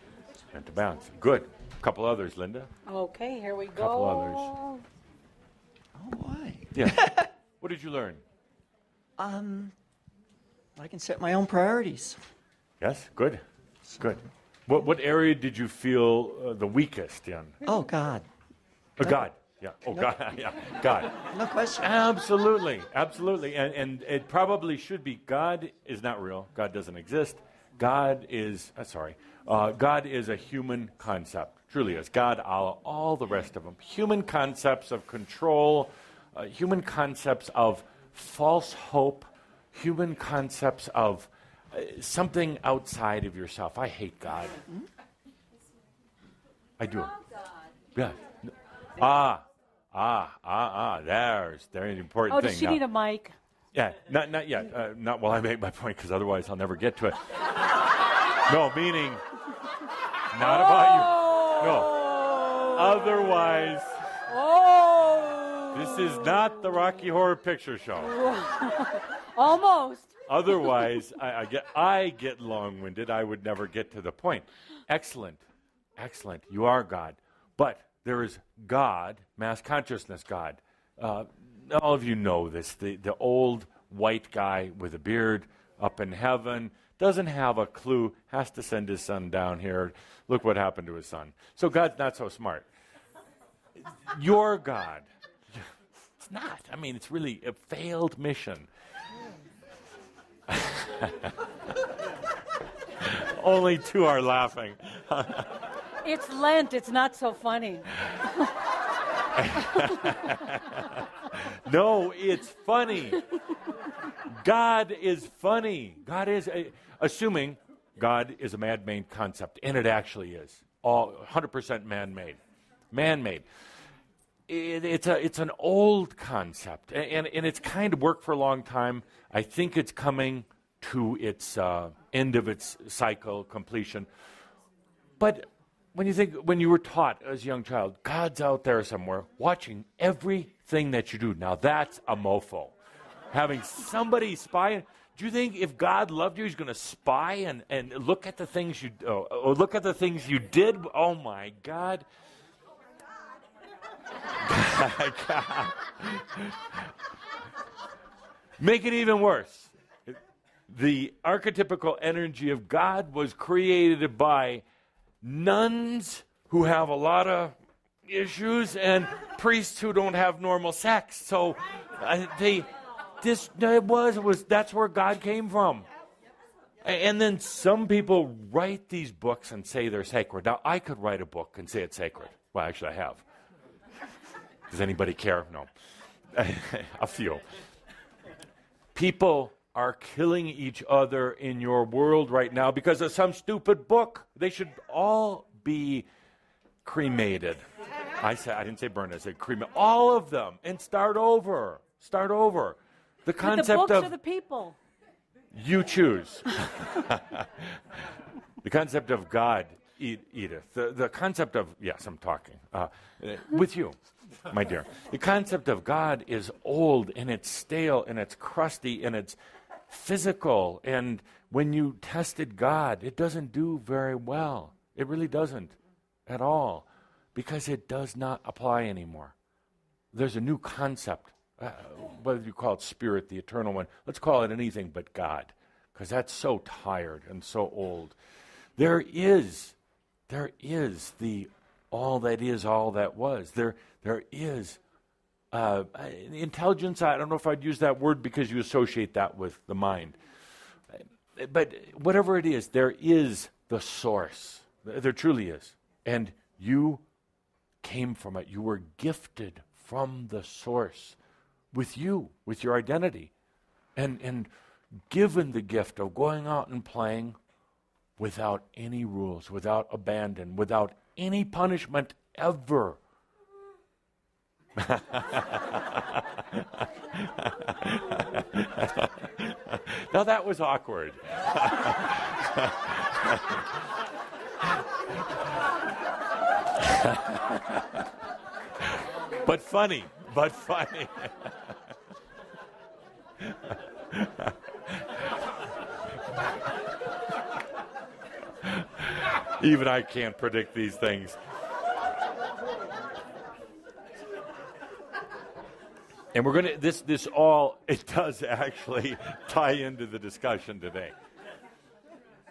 Mental balance. Good. A couple others, Linda. Okay, here we go. Couple others. Oh, boy. Yeah. What did you learn? I can set my own priorities. Yes. Good. Good. What area did you feel the weakest in? Oh, God. God. Yeah. Oh, God. Yeah. God. No question. Absolutely. Absolutely. And it probably should be God is not real. God doesn't exist. God is, God is a human concept. Truly is. God, Allah, all the rest of them. Human concepts of control, human concepts of false hope, human concepts of something outside of yourself. I hate God. I do. Yeah. There's an important thing. Oh, does she need a mic? Yeah, not yet. Not while I make my point, because otherwise I'll never get to it. No, meaning not about you. No. Otherwise, this is not the Rocky Horror Picture Show. Almost. Otherwise, I get long-winded. I would never get to the point. Excellent. Excellent. You are God. But there is God, mass consciousness God. All of you know this. The old white guy with a beard up in heaven doesn't have a clue, has to send his son down here. Look what happened to his son. So God's not so smart. Your God. It's not. I mean, it's really a failed mission. Only two are laughing. It's Lent. It's not so funny. No, it's funny. God is funny. God is, assuming God is a man-made concept, and it actually is. All 100% man-made. Man-made. It's an old concept, and it's kind of worked for a long time. I think it's coming to its end of its cycle, completion. But when you were taught as a young child, God's out there somewhere watching everything that you do. Now that's a mofo. Having somebody spy. Do you think if God loved you, He's going to spy and look at the things you or look at the things you did? Oh my God. God. Make it even worse. The archetypical energy of God was created by nuns who have a lot of issues and priests who don't have normal sex. So that's where God came from. And then some people write these books and say they're sacred. Now, I could write a book and say it's sacred. Well, actually, I have. Does anybody care? No. A few. People are killing each other in your world right now because of some stupid book. They should all be cremated. I didn't say burned, I said cremated. All of them, and start over. Start over. The concept the books of or the people? You choose. The concept of God, Edith. The concept of, yes, I'm talking with you, my dear. The concept of God is old, and it's stale, and it's crusty, and it's physical. And when you tested God, it doesn't do very well. It really doesn't at all, because it does not apply anymore. There's a new concept. Whether you call it spirit, the eternal one, let's call it anything but God, because that's so tired and so old. There is the all that is, all that was. There is intelligence. I don't know if I'd use that word because you associate that with the mind. But whatever it is, there is the source. There truly is. And you came from it. You were gifted from the source with you, with your identity. And given the gift of going out and playing without any rules, without abandon, without any punishment ever. Now that was awkward. But funny. Even I can't predict these things. And we're going to, this all, it does actually tie into the discussion today.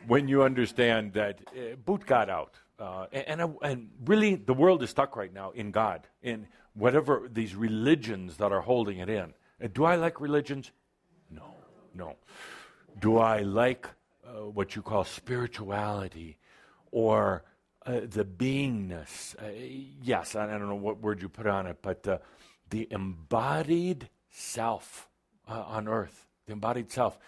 When you understand that boot God out. And really, the world is stuck right now in God, in whatever these religions that are holding it in. Do I like religions? No. Do I like what you call spirituality or the beingness? Yes, I don't know what word you put on it, but the embodied self on earth, the embodied self.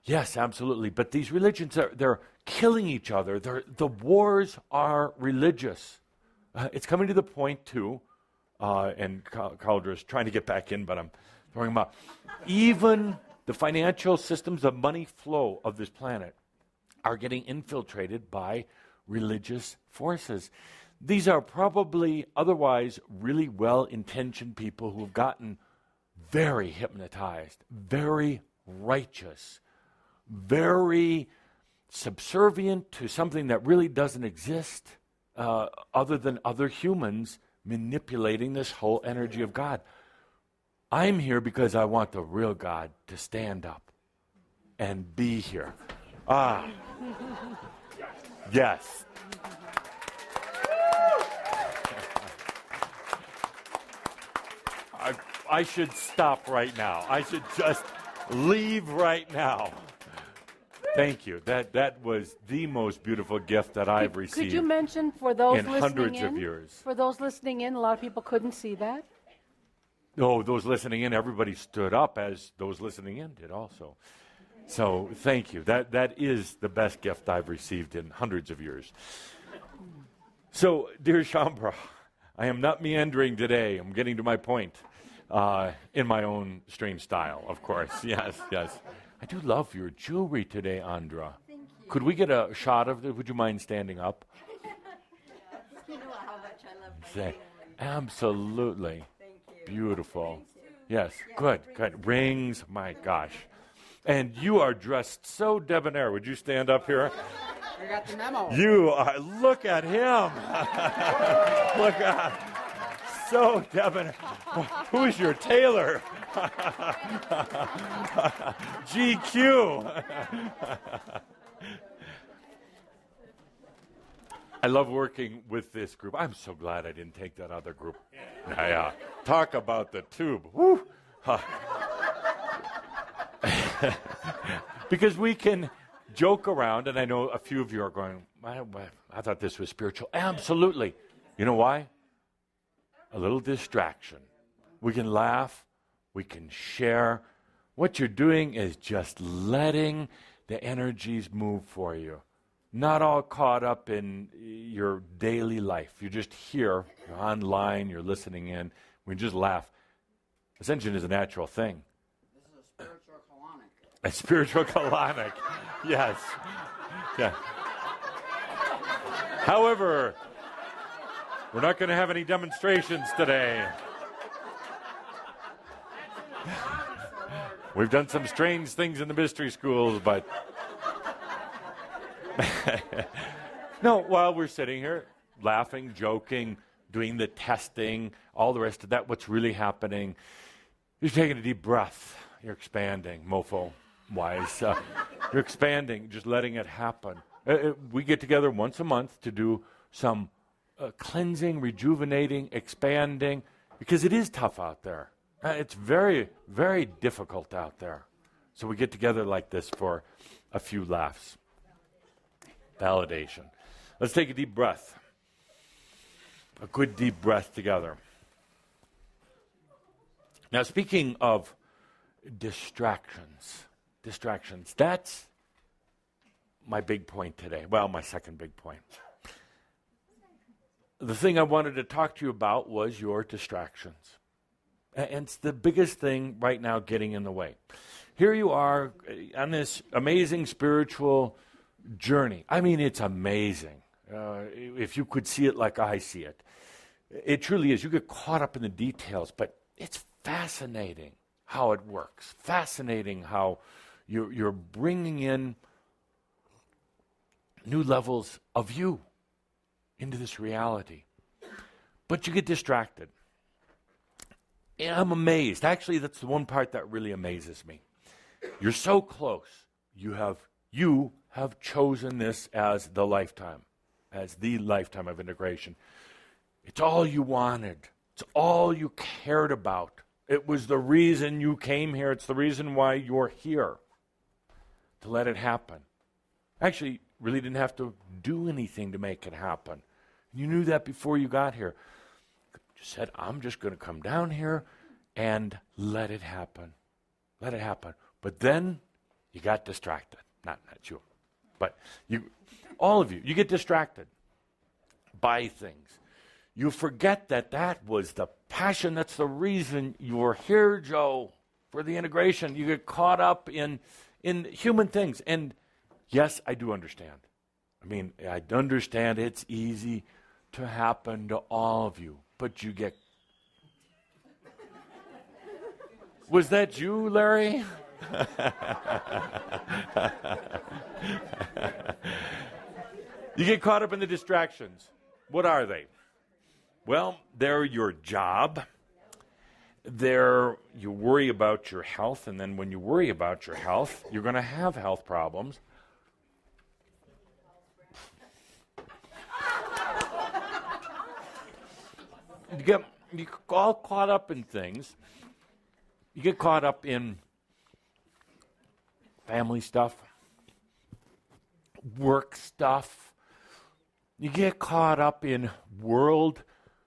Yes, absolutely. But these religions, they're killing each other. The wars are religious. It's coming to the point, too, and Cauldre is trying to get back in, but I'm throwing him out. Even the financial systems, the money flow of this planet are getting infiltrated by religious forces. These are probably otherwise really well-intentioned people who have gotten very hypnotized, very righteous, very subservient to something that really doesn't exist other than other humans manipulating this whole energy of God. I'm here because I want the real God to stand up and be here. Yes. I should stop right now. I should just leave right now. Thank you. That was the most beautiful gift that I've received. Could you mention for those in listening hundreds in? Of years. For those listening in, a lot of people couldn't see that. No, those listening in, everybody stood up as those listening in did also. So thank you. That is the best gift I've received in hundreds of years. So, dear Shambra, I am not meandering today. I'm getting to my point in my own strange style, of course. Yes. I do love your jewelry today, Andra. Thank you. Could we get a shot of it? Would you mind standing up? You know how much I love my Say, jewelry. absolutely. Thank you. Beautiful. Rings too. Yes, Yeah, good. Rings, my gosh. And you are dressed so debonair. Would you stand up here? I got the memo. You are, look at him. Look at, so debonair. Who's your tailor? GQ. I love working with this group. I'm so glad I didn't take that other group. Yeah. Talk about the tube. Woo. Because we can joke around, and I know a few of you are going, I thought this was spiritual. Absolutely. You know why? A little distraction. We can laugh. We can share. what you're doing is just letting the energies move for you. Not all caught up in your daily life. You're just here, you're online, you're listening in. We just laugh. Ascension is a natural thing. This is a spiritual colonic. A spiritual colonic, yes. Yeah. However, we're not going to have any demonstrations today. We've done some strange things in the mystery schools, but no, while we're sitting here laughing, joking, doing the testing, all the rest of that, what's really happening, you're taking a deep breath. You're expanding, mofo-wise. You're expanding, just letting it happen. We get together once a month to do some cleansing, rejuvenating, expanding, because it is tough out there. It's very, very difficult out there. So we get together like this for a few laughs. Validation. Let's take a deep breath. A good deep breath together. Now, speaking of distractions, that's my big point today. Well, my second big point. The thing I wanted to talk to you about was your distractions. And it's the biggest thing right now getting in the way. Here you are on this amazing spiritual journey. I mean, it's amazing. If you could see it like I see it. It truly is. You get caught up in the details, but it's fascinating how it works. Fascinating how you're bringing in new levels of you into this reality. But you get distracted. And I'm amazed. Actually, that's the one part that really amazes me. You're so close. You have chosen this as the lifetime of integration. It's all you wanted. It's all you cared about. It was the reason you came here. It's the reason why you're here. To let it happen. Actually, really didn't have to do anything to make it happen. You knew that before you got here. You said, I'm just going to come down here and let it happen. Let it happen. But then you got distracted. Not you. But all of you get distracted by things. You forget that was the passion. That's the reason you're here, Joe, for the integration. You get caught up in human things. And yes, I do understand. I mean, I understand it's easy to happen to all of you. But you get... Was that you, Larry? You get caught up in the distractions. What are they? Well, they're your job. You worry about your health, and then when you worry about your health, you're going to have health problems. You get all caught up in things. You get caught up in family stuff, work stuff. You get caught up in world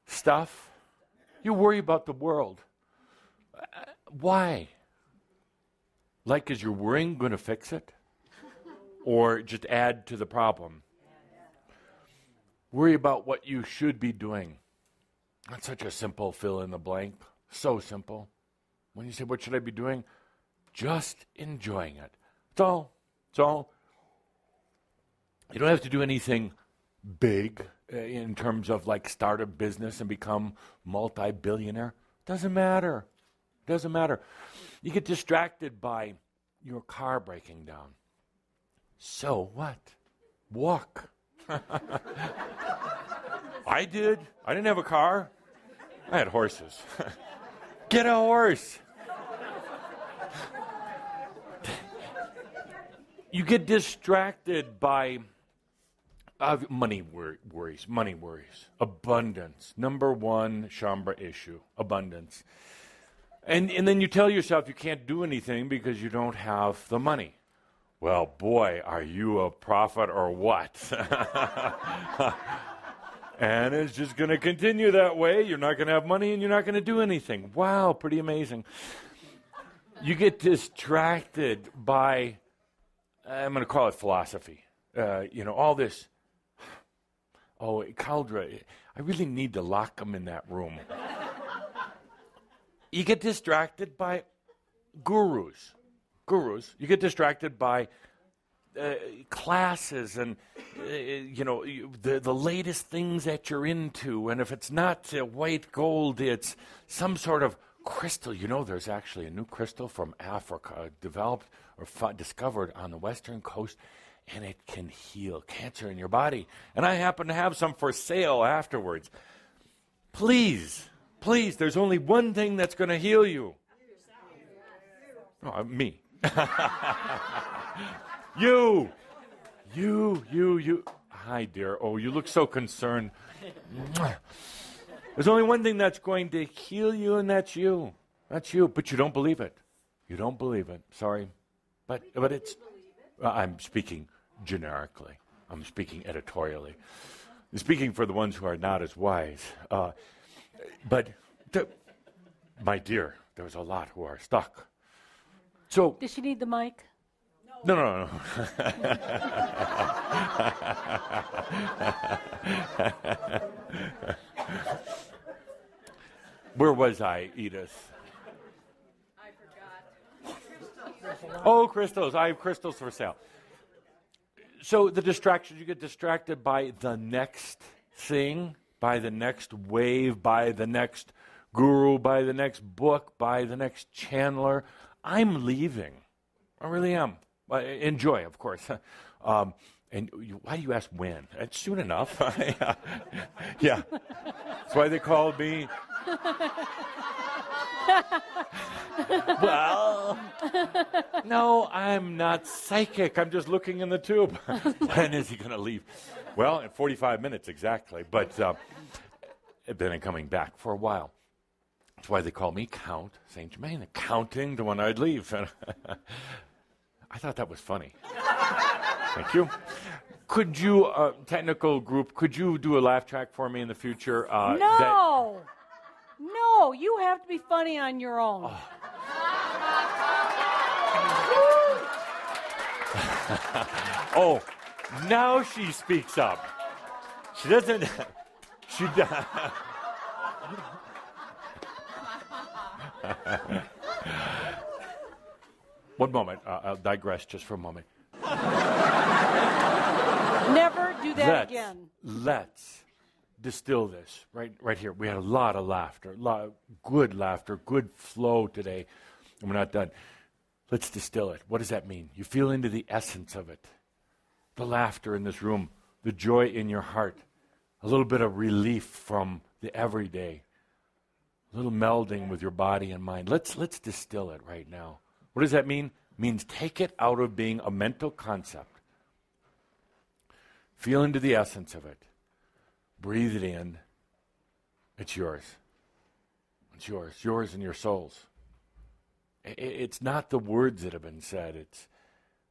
stuff. You worry about the world. Why? Like, is your worrying going to fix it? Or just add to the problem? Worry about what you should be doing. That's such a simple fill in the blank. So simple. When you say, what should I be doing? Just enjoying it. It's all. You don't have to do anything big in terms of like start a business and become multi-billionaire. Doesn't matter. You get distracted by your car breaking down. So what? Walk. I did. I didn't have a car. I had horses. Get a horse. You get distracted by money worries. Abundance. Number one Shambra issue. Abundance. And then you tell yourself you can't do anything because you don't have the money. Well, boy, are you a prophet or what? And it's just going to continue that way. You're not going to have money and you're not going to do anything. Wow, pretty amazing. You get distracted by, I'm going to call it philosophy. All this. Oh, Caldra, I really need to lock him in that room. You get distracted by gurus. You get distracted by classes and, the latest things that you're into. And if it's not white gold, it's some sort of crystal. There's actually a new crystal from Africa developed or discovered on the western coast, and it can heal cancer in your body. And I happen to have some for sale afterwards. Please, there's only one thing that's going to heal you. Oh, me. You. Hi, dear. Oh, you look so concerned. There's only one thing that's going to heal you, and that's you. That's you. But you don't believe it. You don't believe it. Sorry. But it's... I'm speaking generically. I'm speaking editorially. I'm speaking for the ones who are not as wise. My dear, there's a lot who are stuck. So... Does she need the mic? No. Where was I, Edith? I forgot. Oh, crystals. I have crystals for sale. So the distractions, you get distracted by the next thing, by the next wave, by the next guru, by the next book, by the next channeler. I'm leaving. I really am. Enjoy, of course. Why do you ask when? It's soon enough. Yeah. That's why they called me. Well, no, I'm not psychic. I'm just looking in the tube. When is he going to leave? Well, in 45 minutes exactly. But then I'm coming back for a while. That's why they call me Count Saint Germain, counting to when I'd leave. I thought that was funny. Thank you. Could you, technical group, could you do a laugh track for me in the future? No, you have to be funny on your own. Oh, now she speaks up. She doesn't. She does. One moment. I'll digress just for a moment. Never do that again. Let's distill this right here. We had a lot of laughter, good flow today, and we're not done. Let's distill it. What does that mean? You feel into the essence of it. The laughter in this room, the joy in your heart, a little bit of relief from the everyday, a little melding with your body and mind. Let's distill it right now. What does that mean? It means take it out of being a mental concept. Feel into the essence of it. Breathe it in. It's yours. It's yours. Yours and your soul's. It's not the words that have been said. It's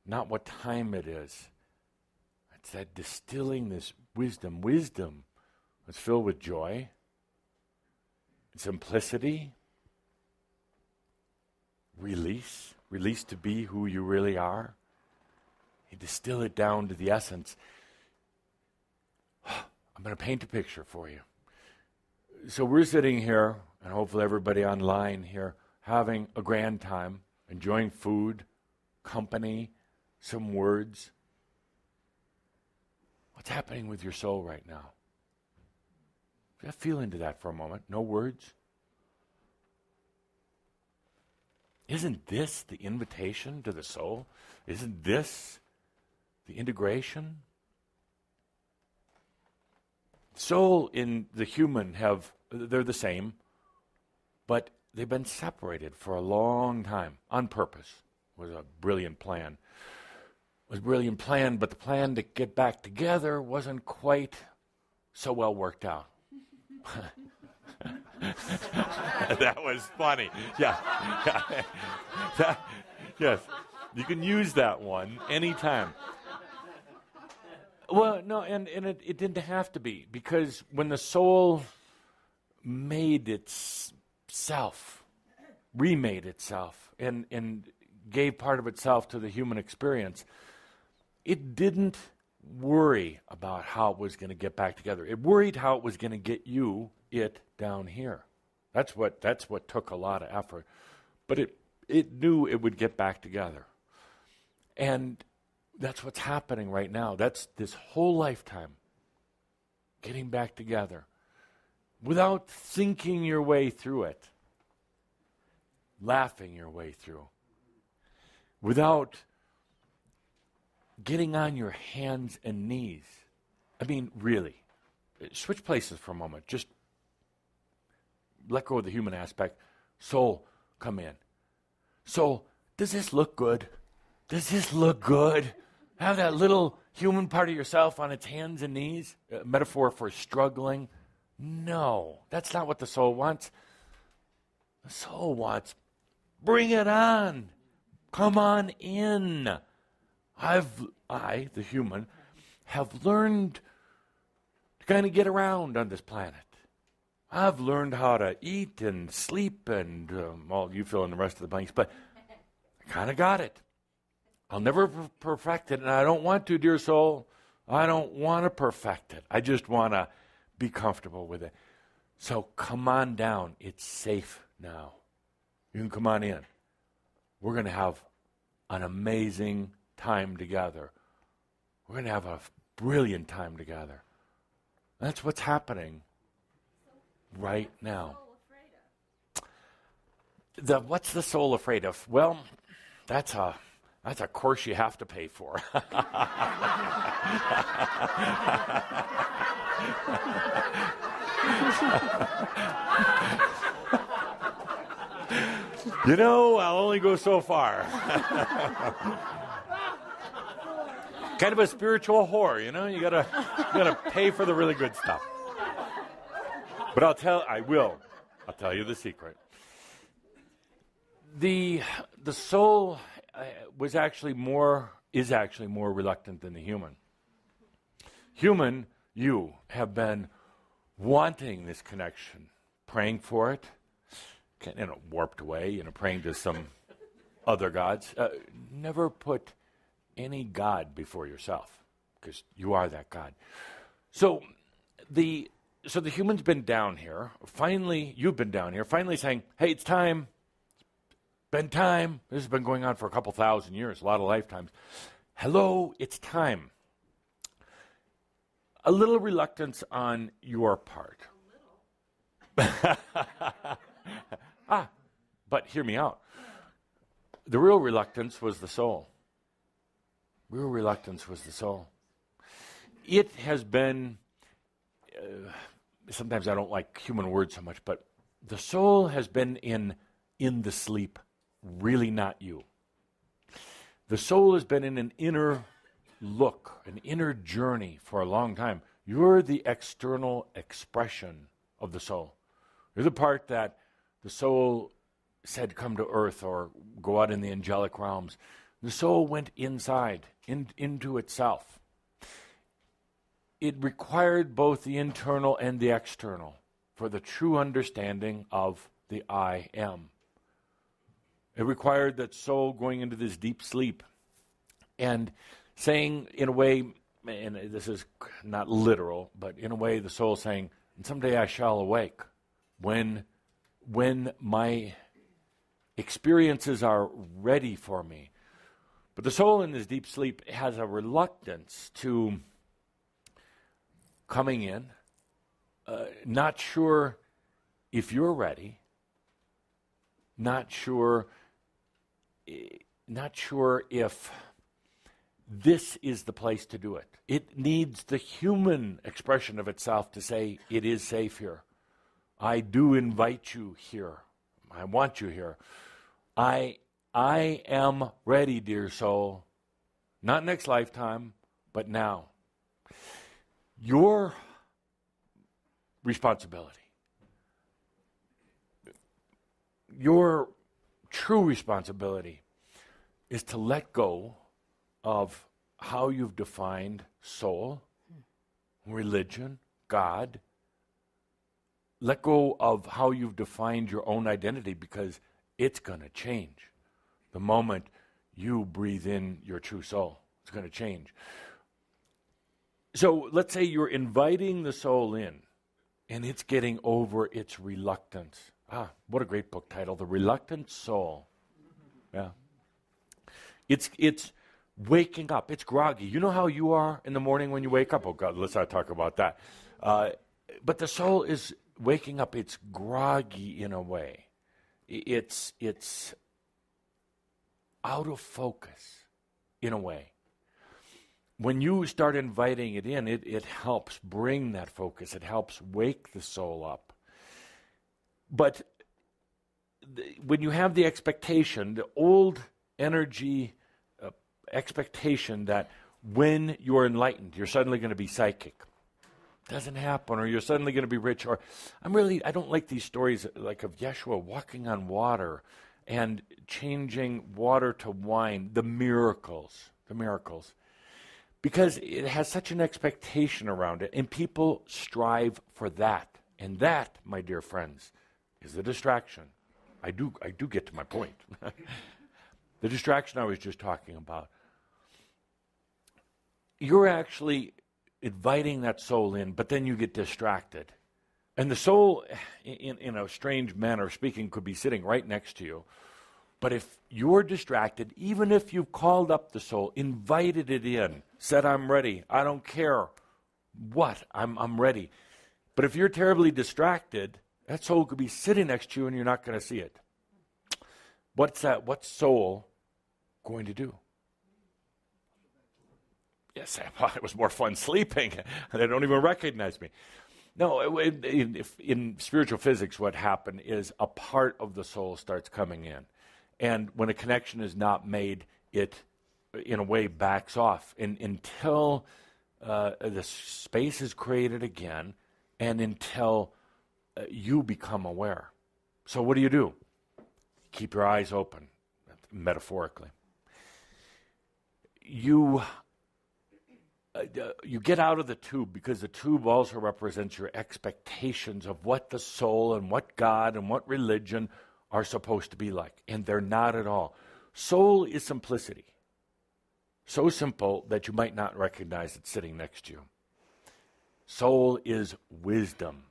not what time it is. It's that distilling this wisdom. Wisdom that's filled with joy, simplicity, release to be who you really are. You distill it down to the essence. I'm going to paint a picture for you. So we're sitting here, and hopefully everybody online here, having a grand time, enjoying food, company, some words. What's happening with your soul right now? Just feel into that for a moment. No words. Isn't this the invitation to the soul? Isn't this the integration? Soul and the human they're the same, but they've been separated for a long time on purpose. It was a brilliant plan. It was a brilliant plan, but the plan to get back together wasn't quite so well worked out. That was funny. Yeah. Yes. You can use that one anytime. Well, no, and it didn't have to be, because when the soul made itself remade itself and gave part of itself to the human experience, it didn't worry about how it was going to get back together. It worried how it was going to get it down here. That's what took a lot of effort. But it knew it would get back together. And that's what's happening right now. That's this whole lifetime, getting back together without thinking your way through it, laughing your way through, without getting on your hands and knees. I mean, really, switch places for a moment. Just let go of the human aspect. Soul, come in. Soul, does this look good? Does this look good? Have that little human part of yourself on its hands and knees? A metaphor for struggling? No, that's not what the soul wants. The soul wants, bring it on. Come on in. I, the human, have learned to kind of get around on this planet. I've learned how to eat and sleep and, well, you fill in the rest of the blanks, but I kind of got it. I'll never perfect it, and I don't want to, dear soul. I don't want to perfect it. I just want to be comfortable with it. So come on down. It's safe now. You can come on in. We're going to have an amazing time together. We're going to have a brilliant time together. That's what's happening right now. What's the soul afraid of? Well, that's a course you have to pay for. You know, I'll only go so far. Kind of a spiritual whore, you know? You gotta pay for the really good stuff. But I'll tell you the secret. The soul is actually more reluctant than the human. Human, you have been wanting this connection, praying for it, warped away, praying to some other gods. Never put any god before yourself, because you are that God. So the human's been down here. Finally, you've been down here. Finally saying, "Hey, it's time. Been time." This has been going on for a couple thousand years, a lot of lifetimes. Hello, it's time. A little reluctance on your part. But hear me out. The real reluctance was the soul. Real reluctance was the soul. It has been, sometimes I don't like human words so much, but the soul has been in the sleep, really not you. The soul has been in an inner look, an inner journey for a long time. You're the external expression of the soul. You're the part that the soul said come to earth or go out in the angelic realms. The soul went inside, into itself. It required both the internal and the external for the true understanding of the I am. It required that soul going into this deep sleep and saying in a way, and this is not literal, but in a way the soul saying, "And someday I shall awake when my experiences are ready for me." But the soul in this deep sleep has a reluctance to coming in, not sure if you're ready, not sure if this is the place to do it. It needs the human expression of itself to say, it is safe here. I do invite you here. I want you here. I am ready, dear soul. Not next lifetime, but now. Your responsibility, your true responsibility is to let go of how you've defined soul, religion, God. Let go of how you've defined your own identity, because it's going to change. The moment you breathe in your true soul, it's going to change. So let's say you're inviting the soul in, and it's getting over its reluctance. Ah, what a great book title, The Reluctant Soul. Yeah. It's waking up. It's groggy. You know how you are in the morning when you wake up? Oh, God, let's not talk about that. But the soul is waking up. It's groggy in a way. It's out of focus in a way. When you start inviting it in, it helps bring that focus. It helps wake the soul up. But when you have the expectation, the old energy expectation that when you're enlightened, you're suddenly going to be psychic. Doesn't happen, or you're suddenly going to be rich, or I don't like these stories like of Yeshua walking on water and changing water to wine, the miracles, because it has such an expectation around it, and people strive for that. And that, my dear friends, is the distraction. I do get to my point. The distraction I was just talking about. You're actually inviting that soul in, but then you get distracted. And the soul, in a strange manner of speaking, could be sitting right next to you. But if you're distracted, even if you've called up the soul, invited it in, said, I'm ready, I don't care what, I'm ready. But if you're terribly distracted, that soul could be sitting next to you and you're not going to see it. What's soul going to do? Yes, it was more fun sleeping. They don't even recognize me. No, in spiritual physics, what happened is a part of the soul starts coming in. And when a connection is not made, it, in a way, backs off until the space is created again and until you become aware. So what do? Keep your eyes open, metaphorically. You get out of the tube, because the tube also represents your expectations of what the soul and what God and what religion are supposed to be like, and they're not at all. Soul is simplicity. So simple that you might not recognize it sitting next to you. Soul is wisdom.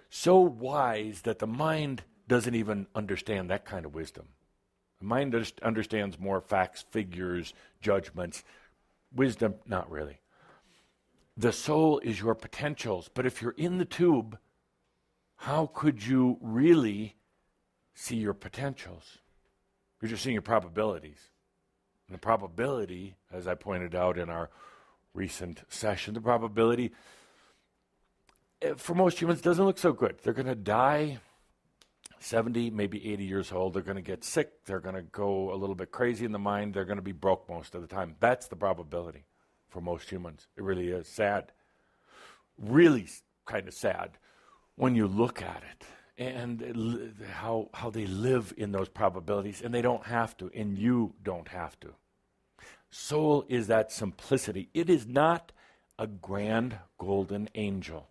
So wise that the mind doesn't even understand that kind of wisdom. The mind just understands more facts, figures, judgments. Wisdom, not really. The soul is your potentials, but if you're in the tube, how could you really see your potentials? You're just seeing your probabilities. And the probability, as I pointed out in our recent session, the probability for most humans doesn't look so good. They're going to die 70, maybe 80 years old. They're going to get sick. They're going to go a little bit crazy in the mind. They're going to be broke most of the time. That's the probability for most humans. It really is sad. Really kind of sad when you look at it and how they live in those probabilities, and they don't have to, and you don't have to. Soul is that simplicity. It is not a grand golden angel.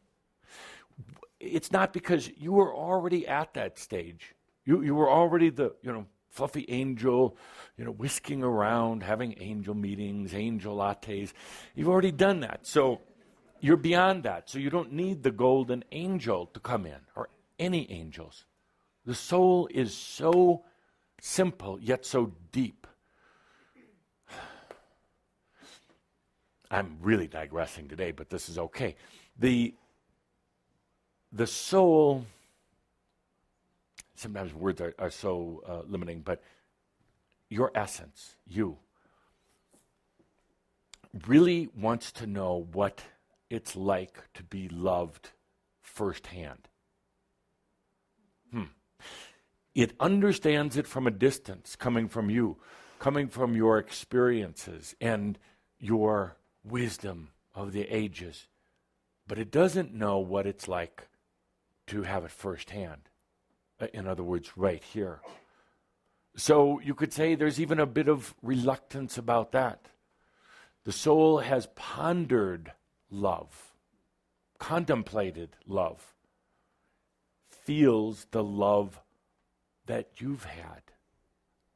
It's not because you were already at that stage. You were already the, fluffy angel, whisking around, having angel meetings, angel lattes. You've already done that. So you're beyond that. So you don't need the golden angel to come in, or any angels. The soul is so simple, yet so deep. I'm really digressing today, but this is okay. The soul, sometimes words are so limiting, but your essence, you, really wants to know what it's like to be loved firsthand. It understands it from a distance, coming from you, coming from your experiences and your wisdom of the ages. But it doesn't know what it's like to have it firsthand. In other words, right here. So you could say there's even a bit of reluctance about that. The soul has pondered love, contemplated love, feels the love that you've had,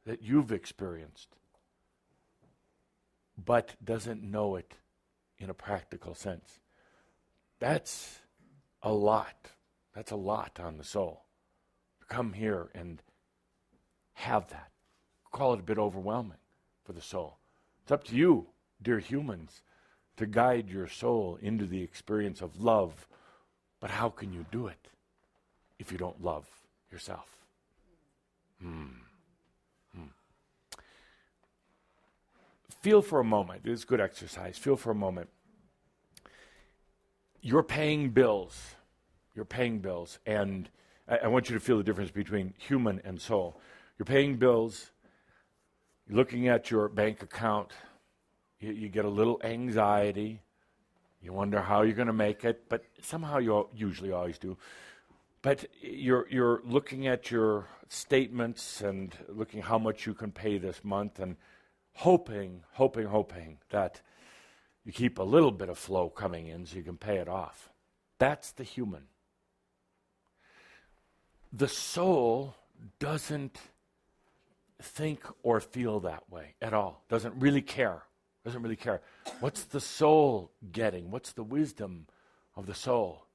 that you've experienced, but doesn't know it in a practical sense. That's a lot. That's a lot on the soul. To come here and have that. Call it a bit overwhelming for the soul. It's up to you, dear humans, to guide your soul into the experience of love. But how can you do it if you don't love yourself? Feel for a moment. It's good exercise. Feel for a moment. You're paying bills. You're paying bills. And I want you to feel the difference between human and soul. You're paying bills. You're looking at your bank account. You get a little anxiety. You wonder how you're going to make it, but somehow you usually always do. But you're looking at your statements and looking how much you can pay this month and hoping that you keep a little bit of flow coming in so you can pay it off. That's the human. The soul doesn't think or feel that way at all. Doesn't really care. Doesn't really care. What's the soul getting? What's the wisdom of the soul?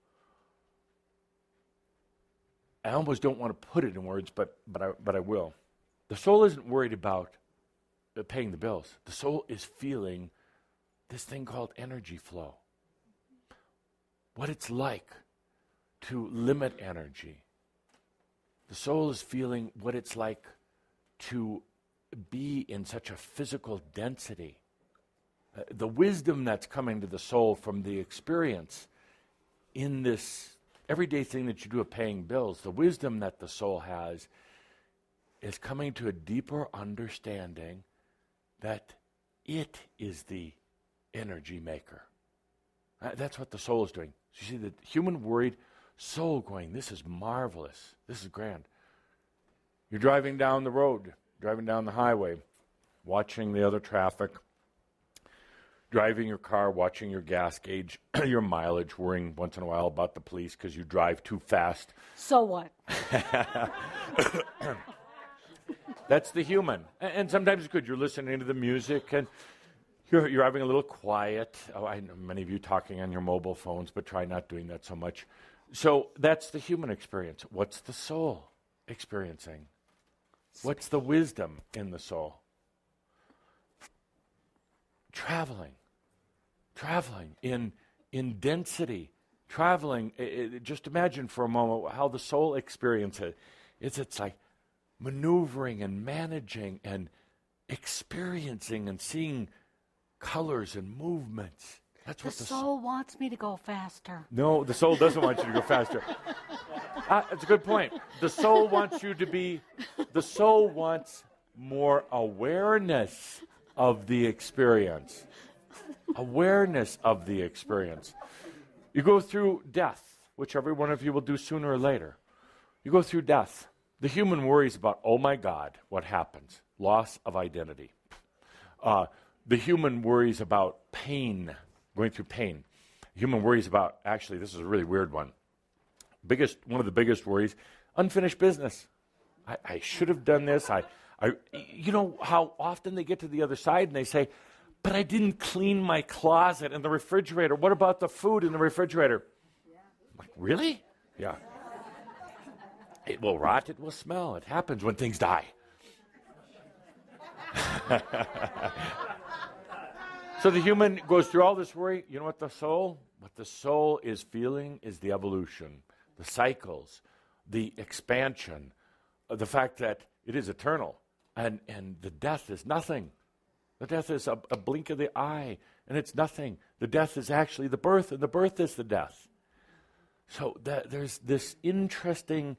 I almost don't want to put it in words, but I will. The soul isn't worried about paying the bills. The soul is feeling this thing called energy flow. What it's like to limit energy. The soul is feeling what it's like to be in such a physical density. The wisdom that's coming to the soul from the experience in this everyday thing that you do of paying bills, the wisdom that the soul has is coming to a deeper understanding that it is the energy maker. That's what the soul is doing. So you see the human worried soul going, this is marvelous. This is grand. You're driving down the road, driving down the highway, watching the other traffic, driving your car, watching your gas gauge, your mileage, worrying once in a while about the police because you drive too fast. So what? That's the human. And sometimes it's good. You're listening to the music and you're having a little quiet. Oh, I know many of you talking on your mobile phones, but try not doing that so much. So that's the human experience. What's the soul experiencing? What's the wisdom in the soul? Traveling in density, traveling. Just imagine for a moment how the soul experiences it. It's like maneuvering and managing and experiencing and seeing colors and movements. That's what the soul wants me to go faster. No, the soul doesn't want you to go faster. That's a good point. The soul wants more awareness of the experience. Awareness of the experience. You go through death, which every one of you will do sooner or later. You go through death. The human worries about, oh my God, what happens? Loss of identity. The human worries about pain, going through pain. The human worries about, actually, this is a really weird one. One of the biggest worries, unfinished business. I should have done this. You know how often they get to the other side and they say, but I didn't clean my closet and the refrigerator. What about the food in the refrigerator? Yeah. I'm like, really? Yeah. It will rot, it will smell. It happens when things die. So the human goes through all this worry. You know what the soul is feeling is the evolution, the cycles, the expansion, the fact that it is eternal. And the death is nothing. The death is a blink of the eye, and it's nothing. The death is actually the birth, and the birth is the death. So there's this interesting,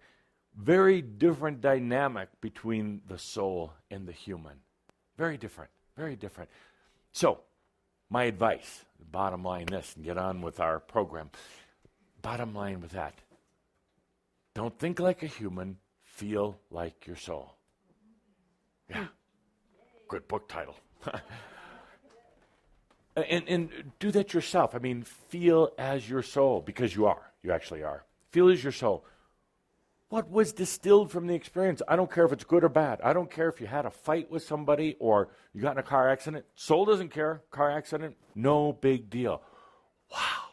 very different dynamic between the soul and the human. Very different, very different. So, my advice, bottom line this, and get on with our program. Bottom line with that, don't think like a human, feel like your soul. Yeah, good book title. and do that yourself. I mean, feel as your soul, because you are. You actually are. Feel as your soul. What was distilled from the experience? I don't care if it's good or bad. I don't care if you had a fight with somebody or you got in a car accident. Soul doesn't care. Car accident, no big deal. Wow,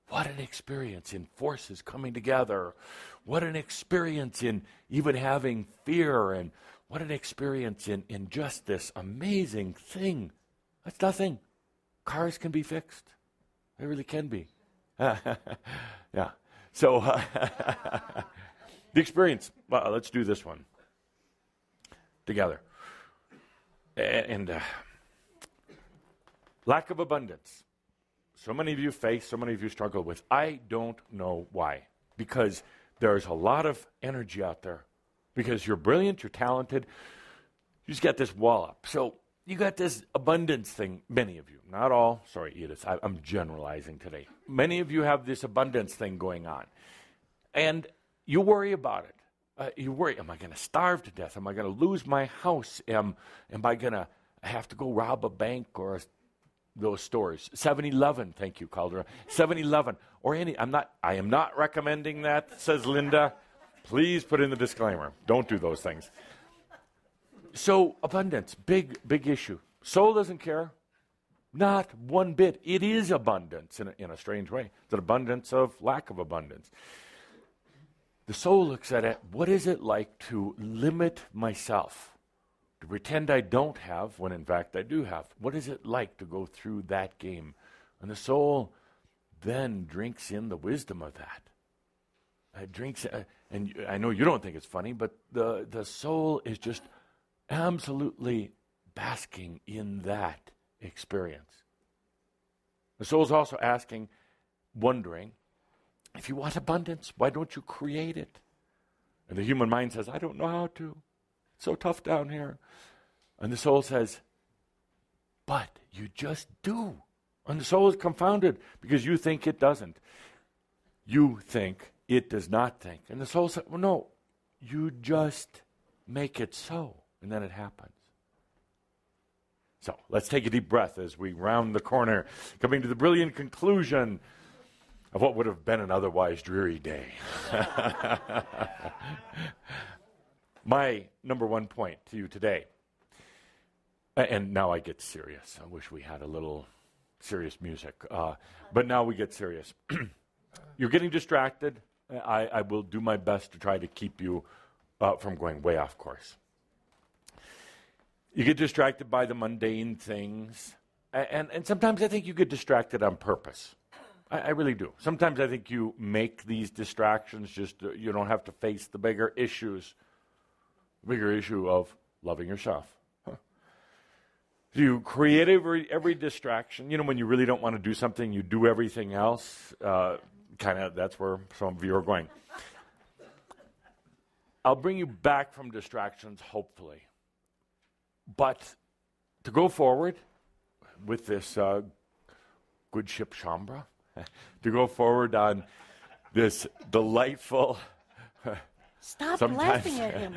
what an experience in forces coming together. What an experience in even having fear, and what an experience in just this amazing thing. That's nothing. Cars can be fixed. They really can be. Yeah. So, the experience. Well, let's do this one together. And lack of abundance. So many of you face, so many of you struggle with. I don't know why. Because there's a lot of energy out there. Because you're brilliant, you're talented. You just got this wall up. So you got this abundance thing, many of you. Not all. Sorry, Edith. I'm generalizing today. Many of you have this abundance thing going on. And you worry about it. You worry, am I going to starve to death? Am I going to lose my house? Am I going to have to go rob a bank or those stores? 7-Eleven, thank you, Calderon. 7-Eleven or any. I am not recommending that, says Linda. Please put in the disclaimer. Don't do those things. So abundance, big issue. Soul doesn't care. Not one bit. It is abundance in a strange way. It's an abundance of lack of abundance. The soul looks at it, what is it like to limit myself? To pretend I don't have when in fact I do have. What is it like to go through that game? And the soul then drinks in the wisdom of that. And I know you don't think it's funny, but the soul is just absolutely basking in that experience. The soul's also asking, wondering, if you want abundance, why don't you create it? And the human mind says, I don't know how to. It's so tough down here. And the soul says, but you just do. And the soul is confounded because you think it doesn't. You think it does not think. And the soul says, well, no, you just make it so. And then it happens. So let's take a deep breath as we round the corner, coming to the brilliant conclusion of what would have been an otherwise dreary day. My number one point to you today, and now I get serious. I wish we had a little serious music, but now we get serious. You're getting distracted. I will do my best to try to keep you from going way off course. You get distracted by the mundane things, and sometimes I think you get distracted on purpose. I really do. Sometimes I think you make these distractions just you don't have to face the bigger issues. The bigger issue of loving yourself. You create every distraction. You know, when you really don't want to do something, you do everything else. Kind of, that's where some of you are going. I'll bring you back from distractions, hopefully. But to go forward with this good ship Shambra, to go forward on this delightful, Stop laughing at him.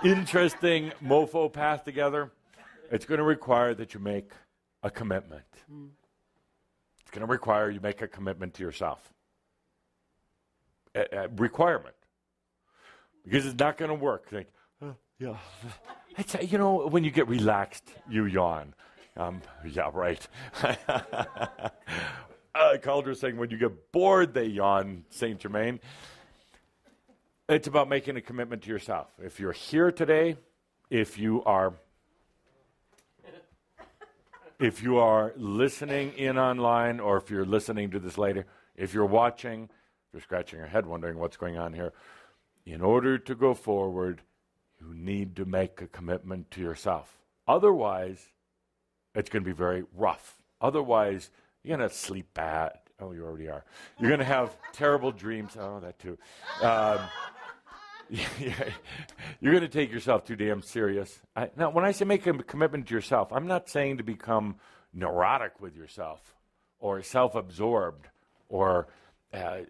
interesting mofo path together, it's going to require that you make a commitment. It's going to require you make a commitment to yourself. A requirement. Because it's not going to work. Think, yeah. It's, you know, when you get relaxed, you yawn. Yeah, right. Calder saying when you get bored, they yawn, Saint Germain. It's about making a commitment to yourself. If you're here today, if you are listening in online, or if you're listening to this later, if you're watching, if you're scratching your head wondering what's going on here, in order to go forward, you need to make a commitment to yourself. Otherwise, it's going to be very rough. Otherwise, you're going to sleep bad. Oh, you already are. You're going to have terrible dreams. Oh, that too. You're going to take yourself too damn serious. Now, when I say make a commitment to yourself, I'm not saying to become neurotic with yourself or self-absorbed or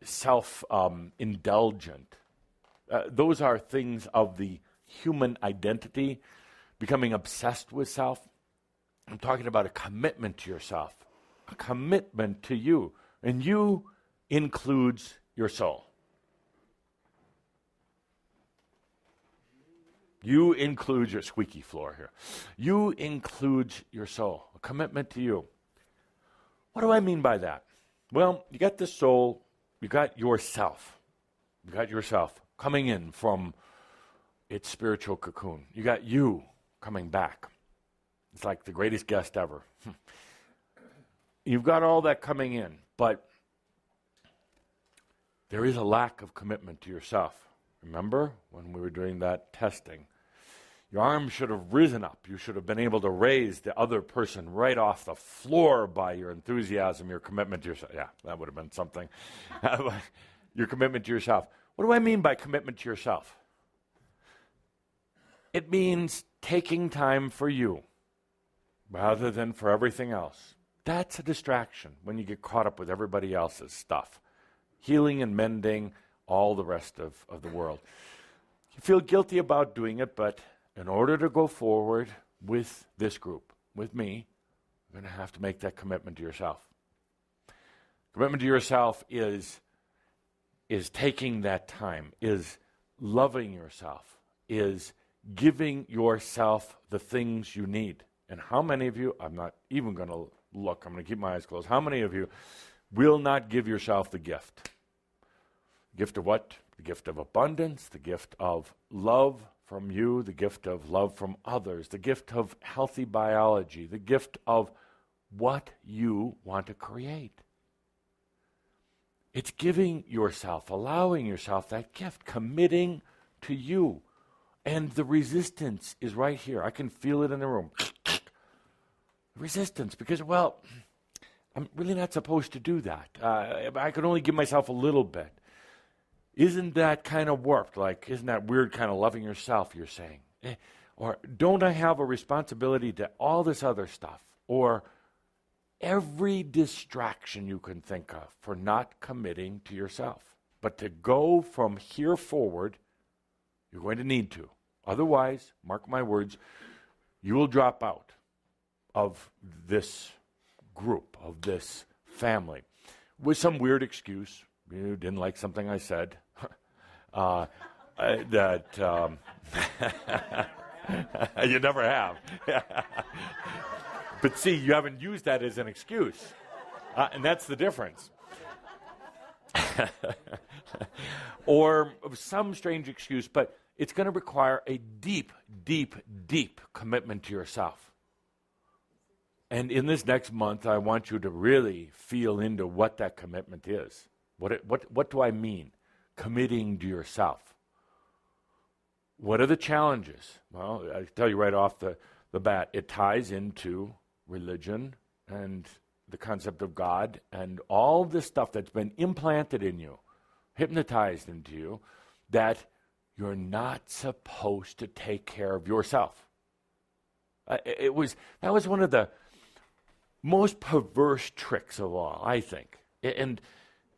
self-indulgent. Those are things of the human identity, becoming obsessed with self. I'm talking about a commitment to yourself, a commitment to you. And you includes your soul. You include your squeaky floor here. You include your soul, a commitment to you. What do I mean by that? Well, you got the soul, you got yourself. You got yourself coming in from its spiritual cocoon. You got you coming back. It's like the greatest guest ever. You've got all that coming in, but there is a lack of commitment to yourself. Remember when we were doing that testing? Your arms should have risen up. You should have been able to raise the other person right off the floor by your enthusiasm, your commitment to yourself. Yeah, that would have been something. Your commitment to yourself. What do I mean by commitment to yourself? It means taking time for you rather than for everything else. That's a distraction when you get caught up with everybody else's stuff. Healing and mending all the rest of the world. You feel guilty about doing it, but in order to go forward with this group, with me, you're going to have to make that commitment to yourself. Commitment to yourself is taking that time, is loving yourself, is giving yourself the things you need. And how many of you, I'm not even going to look, I'm going to keep my eyes closed, how many of you will not give yourself the gift? Gift of what? The gift of abundance, the gift of love from you, the gift of love from others, the gift of healthy biology, the gift of what you want to create. It's giving yourself, allowing yourself that gift, committing to you. And the resistance is right here. I can feel it in the room. Resistance, because, well, I'm really not supposed to do that. I can only give myself a little bit. Isn't that kind of warped? Like, isn't that weird kind of loving yourself, you're saying? Or don't I have a responsibility to all this other stuff? Or every distraction you can think of for not committing to yourself. But to go from here forward, you're going to need to. Otherwise, mark my words, you will drop out of this group, of this family, with some weird excuse. You didn't like something I said. You never have. But see, you haven't used that as an excuse. And that's the difference. Or some strange excuse, but it's going to require a deep, deep, deep commitment to yourself. And in this next month, I want you to really feel into what that commitment is. What do I mean? Committing to yourself. What are the challenges? Well, I tell you right off the bat, it ties into religion and the concept of God and all this stuff that's been implanted in you, hypnotized into you, that you're not supposed to take care of yourself. That was one of the most perverse tricks of all, I think. And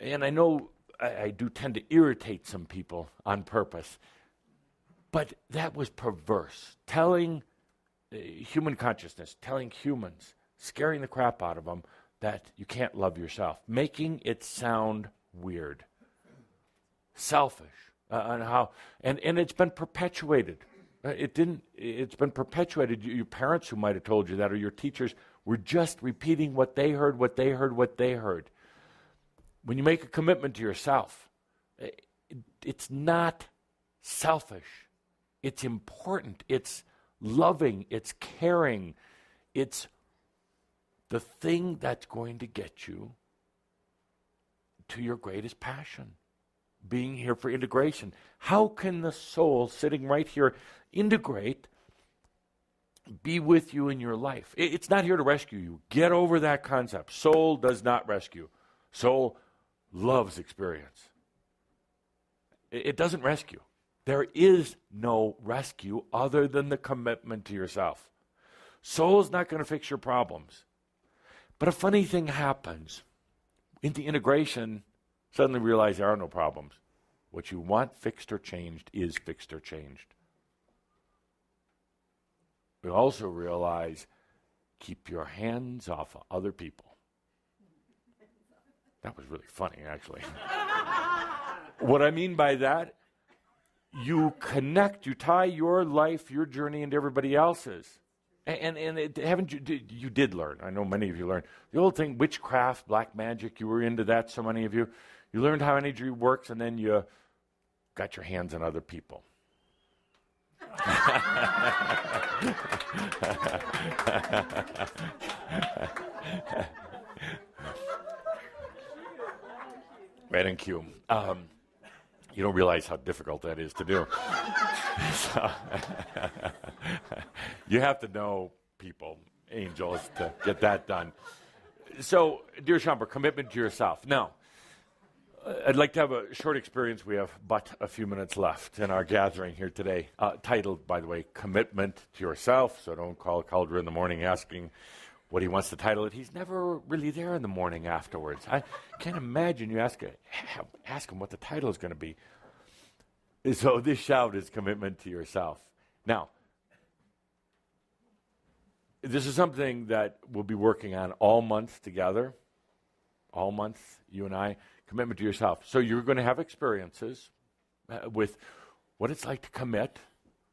I know I do tend to irritate some people on purpose, but that was perverse. Telling human consciousness, telling humans, scaring the crap out of them, that you can't love yourself, making it sound weird, selfish, and it's been perpetuated. It's been perpetuated. Your parents who might have told you that, or your teachers, were just repeating what they heard. When you make a commitment to yourself, it's not selfish. It's important. It's loving. It's caring. It's the thing that's going to get you to your greatest passion, being here for integration. How can the soul sitting right here integrate, be with you in your life? It's not here to rescue you. Get over that concept. Soul does not rescue. Soul loves experience. It doesn't rescue. There is no rescue other than the commitment to yourself. Soul is not going to fix your problems. But a funny thing happens. In the integration, suddenly realize there are no problems. What you want fixed or changed is fixed or changed. We also realize, keep your hands off of other people. That was really funny, actually. What I mean by that, you connect, you tie your life, your journey into everybody else's. And haven't you did learn, I know many of you learned, the old thing, witchcraft, black magic, you were into that, so many of you. You learned how energy works, and then you got your hands on other people. Right in cue. You don't realize how difficult that is to do. So, you have to know people, angels, to get that done. So, dear Chamber, commitment to yourself. Now, I'd like to have a short experience. We have but a few minutes left in our gathering here today, titled, by the way, Commitment to Yourself. So don't call Calder in the morning asking what he wants to title it. He's never really there in the morning afterwards. I can't imagine you ask him what the title is going to be. So this shout is commitment to yourself. Now, this is something that we'll be working on all month together. All month, you and I. Commitment to yourself. So you're going to have experiences with what it's like to commit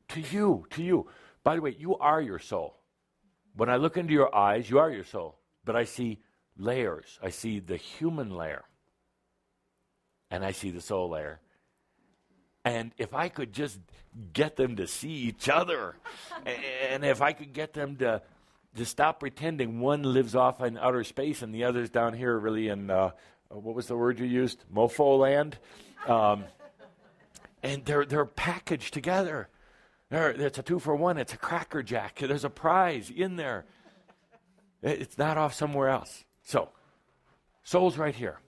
to you. By the way, you are your soul. When I look into your eyes, you are your soul. But I see layers. I see the human layer. And I see the soul layer. And if I could just get them to see each other, and if I could get them to stop pretending one lives off in outer space and the other's down here really in, what was the word you used? Mofo land? And they're packaged together. It's a 2-for-1. It's a Cracker Jack. There's a prize in there. It's not off somewhere else. So, soul's right here.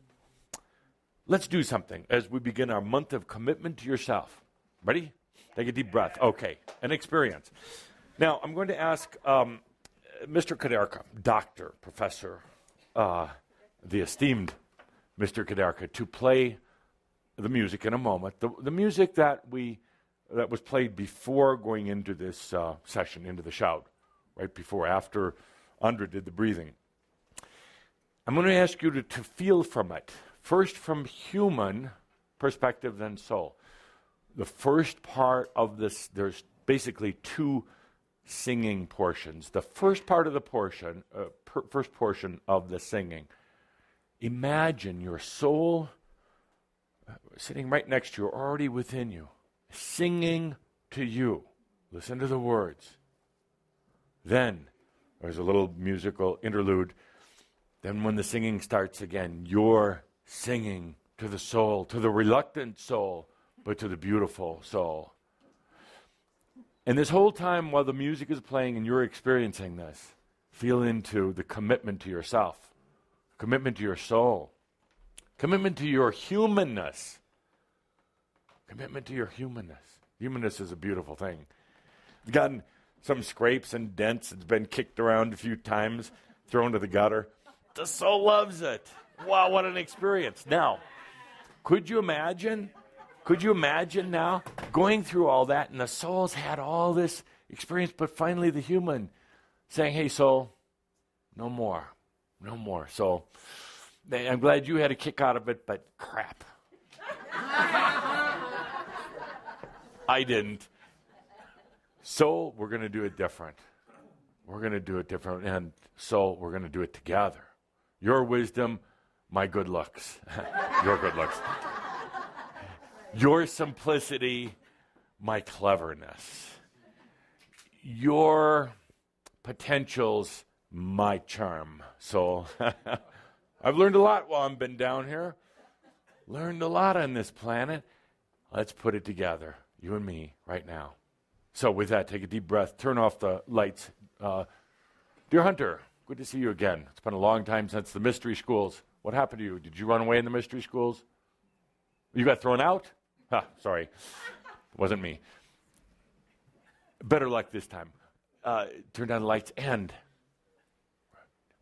Let's do something as we begin our month of commitment to yourself. Ready? Take a deep breath. Okay, an experience. Now, I'm going to ask Mr. Kaderka, doctor, professor, the esteemed Mr. Kaderka, to play the music in a moment. The music that was played before going into this session, into the shout, right before, after Andra did the breathing. I'm going to ask you to feel from it. First from human perspective, then soul. The first part of this, there's basically two singing portions. The first part of the portion, first portion of the singing, imagine your soul sitting right next to you, already within you, singing to you. Listen to the words. Then, there's a little musical interlude. Then when the singing starts again, you're singing to the soul, to the reluctant soul, but to the beautiful soul. And this whole time while the music is playing and you're experiencing this, feel into the commitment to yourself, commitment to your soul, commitment to your humanness, commitment to your humanness. Humanness is a beautiful thing. It's gotten some scrapes and dents. It's been kicked around a few times, thrown to the gutter. The soul loves it. Wow, what an experience. Now, could you imagine now going through all that and the soul's had all this experience, but finally the human saying, hey, soul, no more. No more. So I'm glad you had a kick out of it, but crap. I didn't. Soul, we're going to do it different. We're going to do it different. And soul, we're going to do it together. Your wisdom, my good looks. Your good looks. Your simplicity, my cleverness. Your potentials, my charm. So I've learned a lot while I've been down here. Learned a lot on this planet. Let's put it together, you and me, right now. So with that, take a deep breath. Turn off the lights. Dear Hunter, good to see you again. It's been a long time since the mystery schools. What happened to you? Did you run away in the mystery schools? You got thrown out? Sorry. It wasn't me. Better luck this time. Turn down the lights and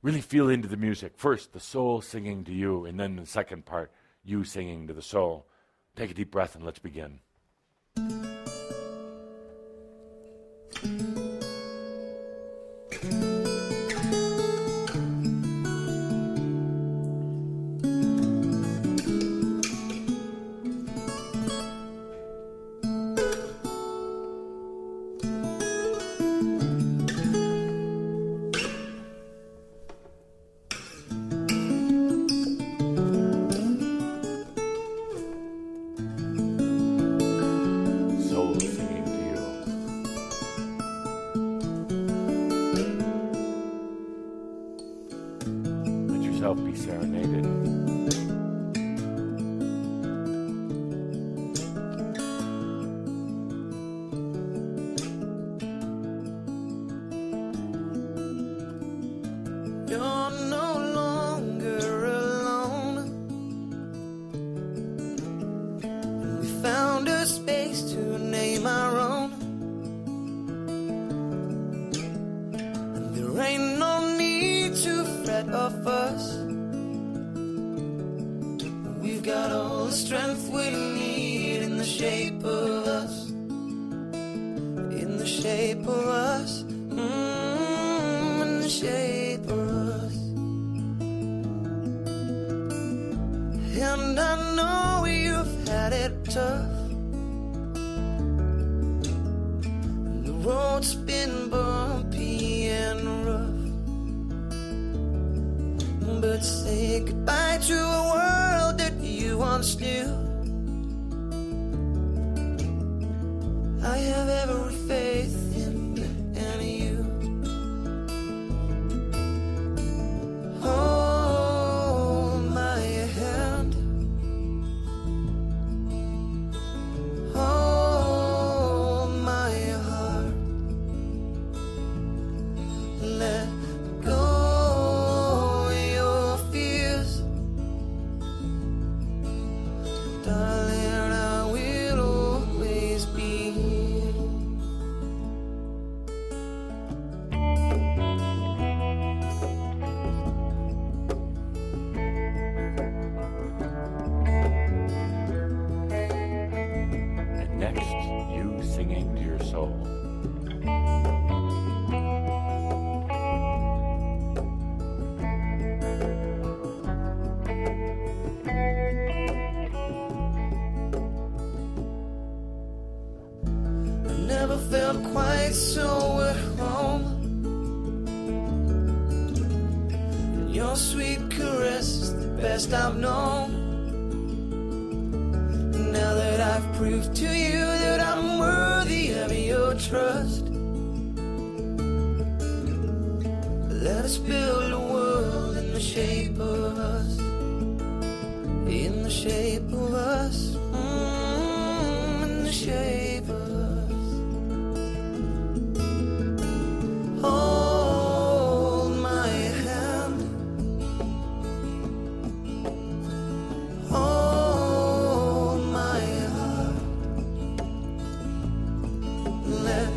really feel into the music. First, the soul singing to you, and then the second part, you singing to the soul. Take a deep breath and let's begin. yourself be serenaded. You're no longer alone. We found a space to name our own. And there ain't no need to fret or fuss. We've got all the strength we need in the shape of us. In the shape of us. In the shape of us. And I know you've had it tough. And the road's been bumpy and rough. But say goodbye to a world that you once knew. I have every faith in you. Hold my hand. Hold my heart. Let go your fears. Darling, I will always be here. And next, you singing to your soul. I never felt quite so at home. And your sweet caress is the best I've known. And now that I've proved to you that I'm worthy of your trust, let us build a world in the shape of us. In the shape of us. In the shape of us. Hold my hand. Hold my heart. Let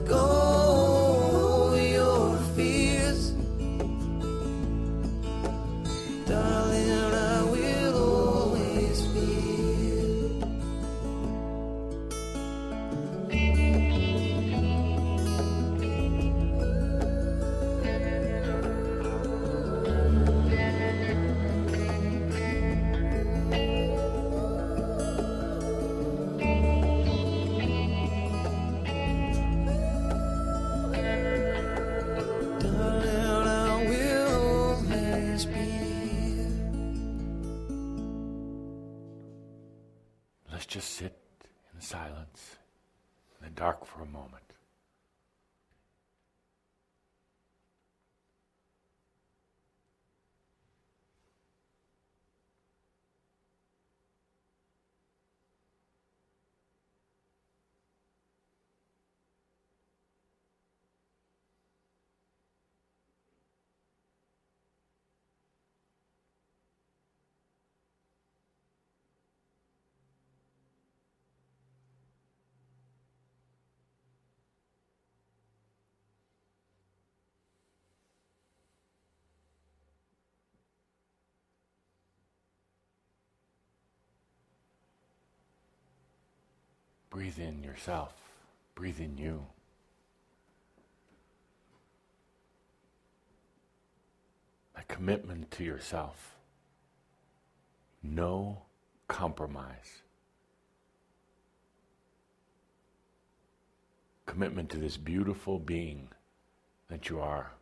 go your fears. Darling, I will always be here. Darling, I will always be here. Let's just sit in silence, in the dark for a moment. Breathe in yourself. Breathe in you. A commitment to yourself. No compromise. Commitment to this beautiful being that you are.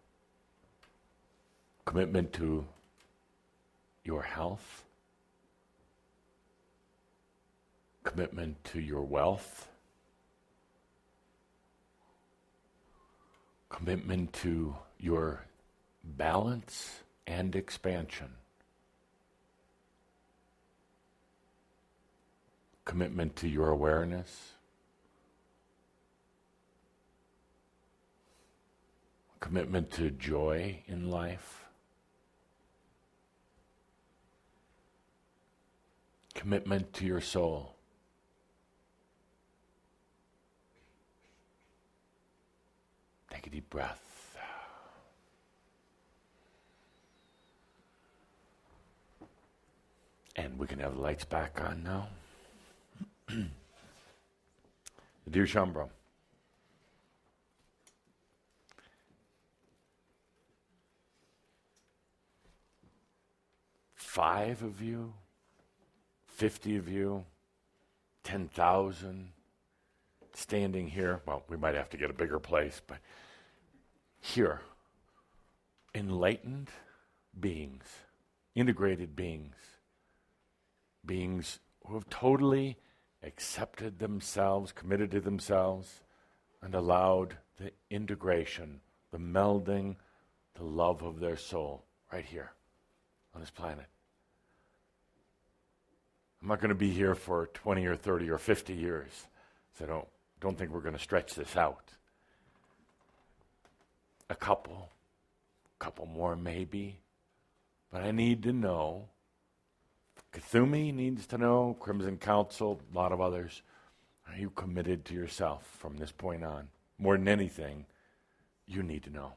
Commitment to your health. Commitment to your wealth. Commitment to your balance and expansion. Commitment to your awareness. Commitment to joy in life. Commitment to your soul. Take a deep breath. And we can have the lights back on now. Dear Shambhala, 5 of you, 50 of you, 10,000 standing here. Well, we might have to get a bigger place, but here, enlightened beings, integrated beings, beings who have totally accepted themselves, committed to themselves, and allowed the integration, the melding, the love of their soul right here on this planet. I'm not going to be here for 20 or 30 or 50 years, so don't think we're going to stretch this out. A couple more maybe, but I need to know. Kathumi needs to know, Crimson Council, a lot of others. Are you committed to yourself from this point on? More than anything, you need to know.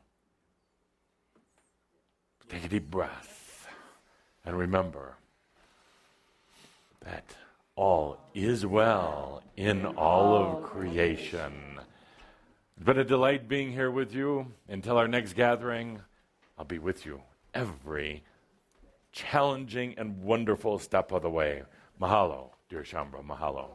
Take a deep breath and remember that all is well in all of creation. It's been a delight being here with you. Until our next gathering, I'll be with you every challenging and wonderful step of the way. Mahalo, dear Shambhala, mahalo.